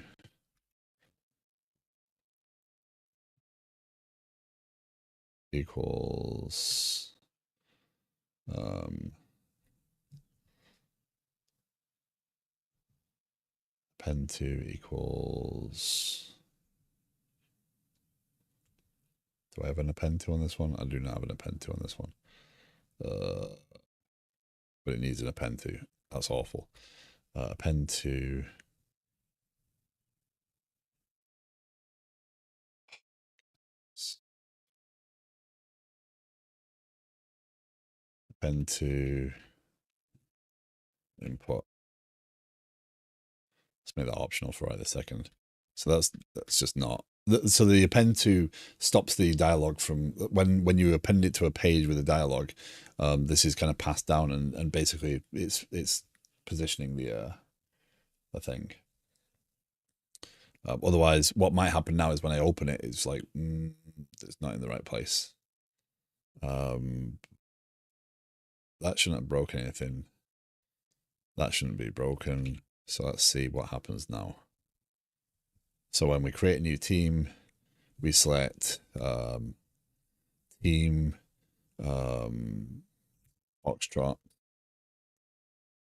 equals append to equals. Do I have an append to on this one? I do not have an append to on this one. But it needs an append to. That's awful. Append to. Append to input. Let's make that optional for right this second. So that's just not. So the append to stops the dialogue from when you append it to a page with a dialogue. This is kind of passed down and basically it's positioning the thing. Otherwise, what might happen now is when I open it, it's like it's not in the right place. That shouldn't have broken anything. That shouldn't be broken. So let's see what happens now. So when we create a new team, we select team Foxtrot,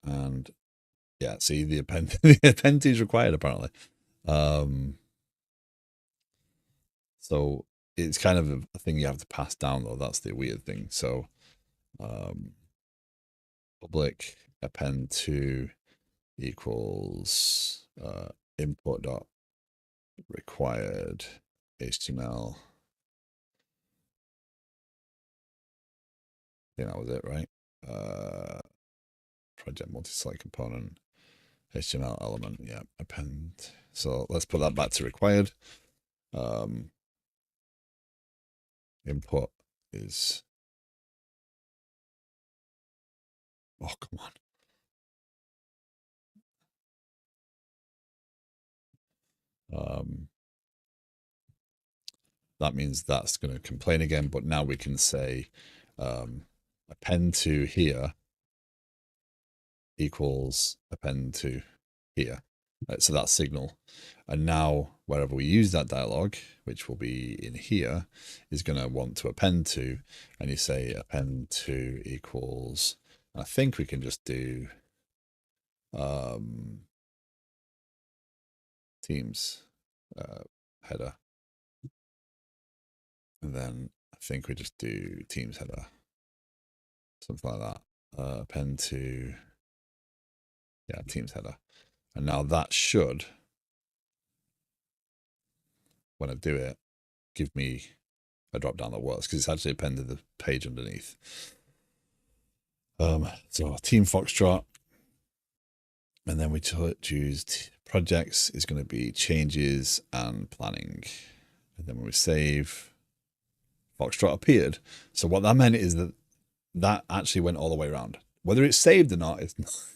and yeah, see the the append is required apparently. So it's kind of a thing you have to pass down though. That's the weird thing. So public append to equals input dot required HTML. I think that was it, right? Project multi-select component HTML element. Yeah, append. So let's put that back to required. Input is. Oh, come on. That means that's going to complain again, but now we can say append to here equals append to here. Right, so that's signal. And now wherever we use that dialog, which will be in here, is going to want to append to, and you say append to equals, I think we can just do Teams header. And then I think we just do Teams header. Something like that. Append to, yeah, Teams header. And now that should, when I do it, give me a drop down that works because it's actually appended the page underneath. So Team Foxtrot, and then we choose projects is going to be changes and planning. And then when we save, Foxtrot appeared. So what that meant is that actually went all the way around. Whether it's saved or not,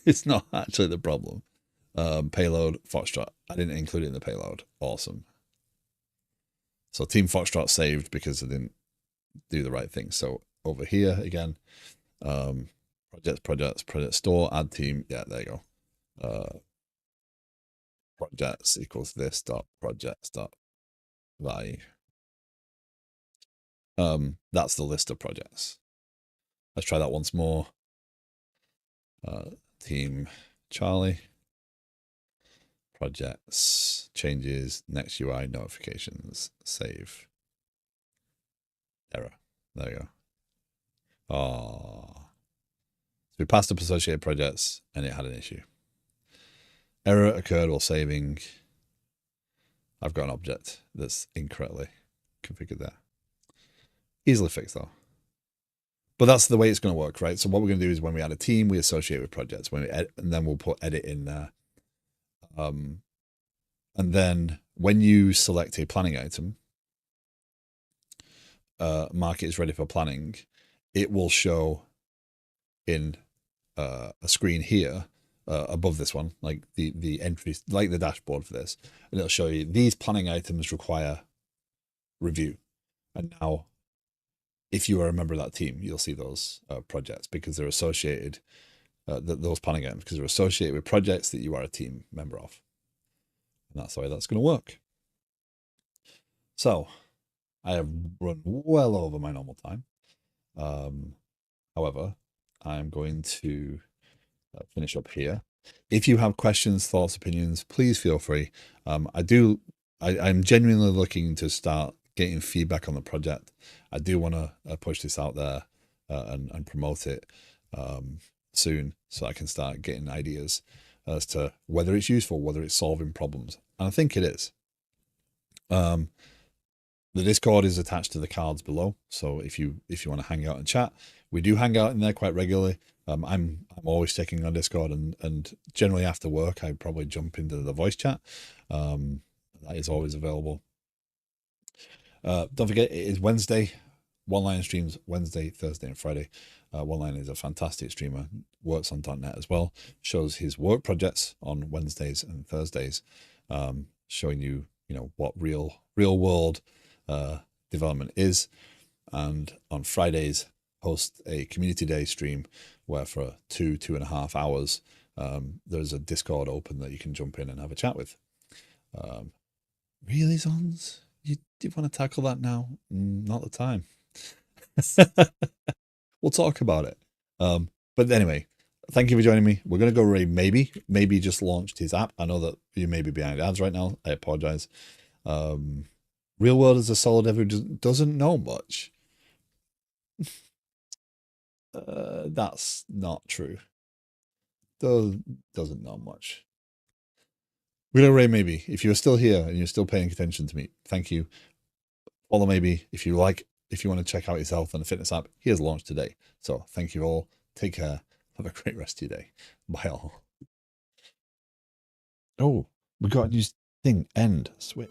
it's not actually the problem. Payload, Foxtrot. I didn't include it in the payload. Awesome. So Team Foxtrot saved because I didn't do the right thing. So over here again, project store, add team. Yeah, there you go. Projects equals this dot projects dot value. That's the list of projects. Let's try that once more. Team Charlie, projects, changes, next UI, notifications, save. Error. There you go. Oh. So we passed up associated projects and it had an issue. Error occurred while saving. I've got an object that's incorrectly configured there. Easily fixed though. But that's the way it's going to work, right? So what we're going to do is when we add a team, we associate with projects. When we and then we'll put edit in there. And then when you select a planning item, mark it as ready for planning, it will show in a screen here above this one, like the entries, like the dashboard for this, and it'll show you these planning items require review. And now, if you are a member of that team, you'll see those projects because they're associated, those planning items, because they're associated with projects that you are a team member of. And that's the way that's going to work. So I have run well over my normal time. However, I'm going to finish up here. If you have questions, thoughts, opinions, please feel free. I'm genuinely looking to start getting feedback on the project. I do want to push this out there and promote it soon so I can start getting ideas as to whether it's useful, whether it's solving problems. And I think it is. The Discord is attached to the cards below. So if you want to hang out and chat, we do hang out in there quite regularly. I'm always checking on Discord and generally after work, I probably jump into the voice chat. That is always available. Don't forget, it is Wednesday. One Line streams Wednesday, Thursday, and Friday. One Line is a fantastic streamer, works on .NET as well, shows his work projects on Wednesdays and Thursdays, showing you, what real world development is. And on Fridays, host a community day stream where for 2.5 hours, there's a Discord open that you can jump in and have a chat with. Really, Zons? You want to tackle that now? Not the time. We'll talk about it. But anyway, thank you for joining me. We're going to go Ray Maybe. Maybe just launched his app. I know that you may be behind ads right now. I apologize. Real World is a solid ever doesn't know much. That's not true. Doesn't know much. We're going to Ray Maybe. If you're still here and you're still paying attention to me, thank you. Follow Maybe if you want to check out his health and fitness app. He has launched today. So thank you all. Take care. Have a great rest of your day. Bye all. Oh, we got a new thing. End. Switch.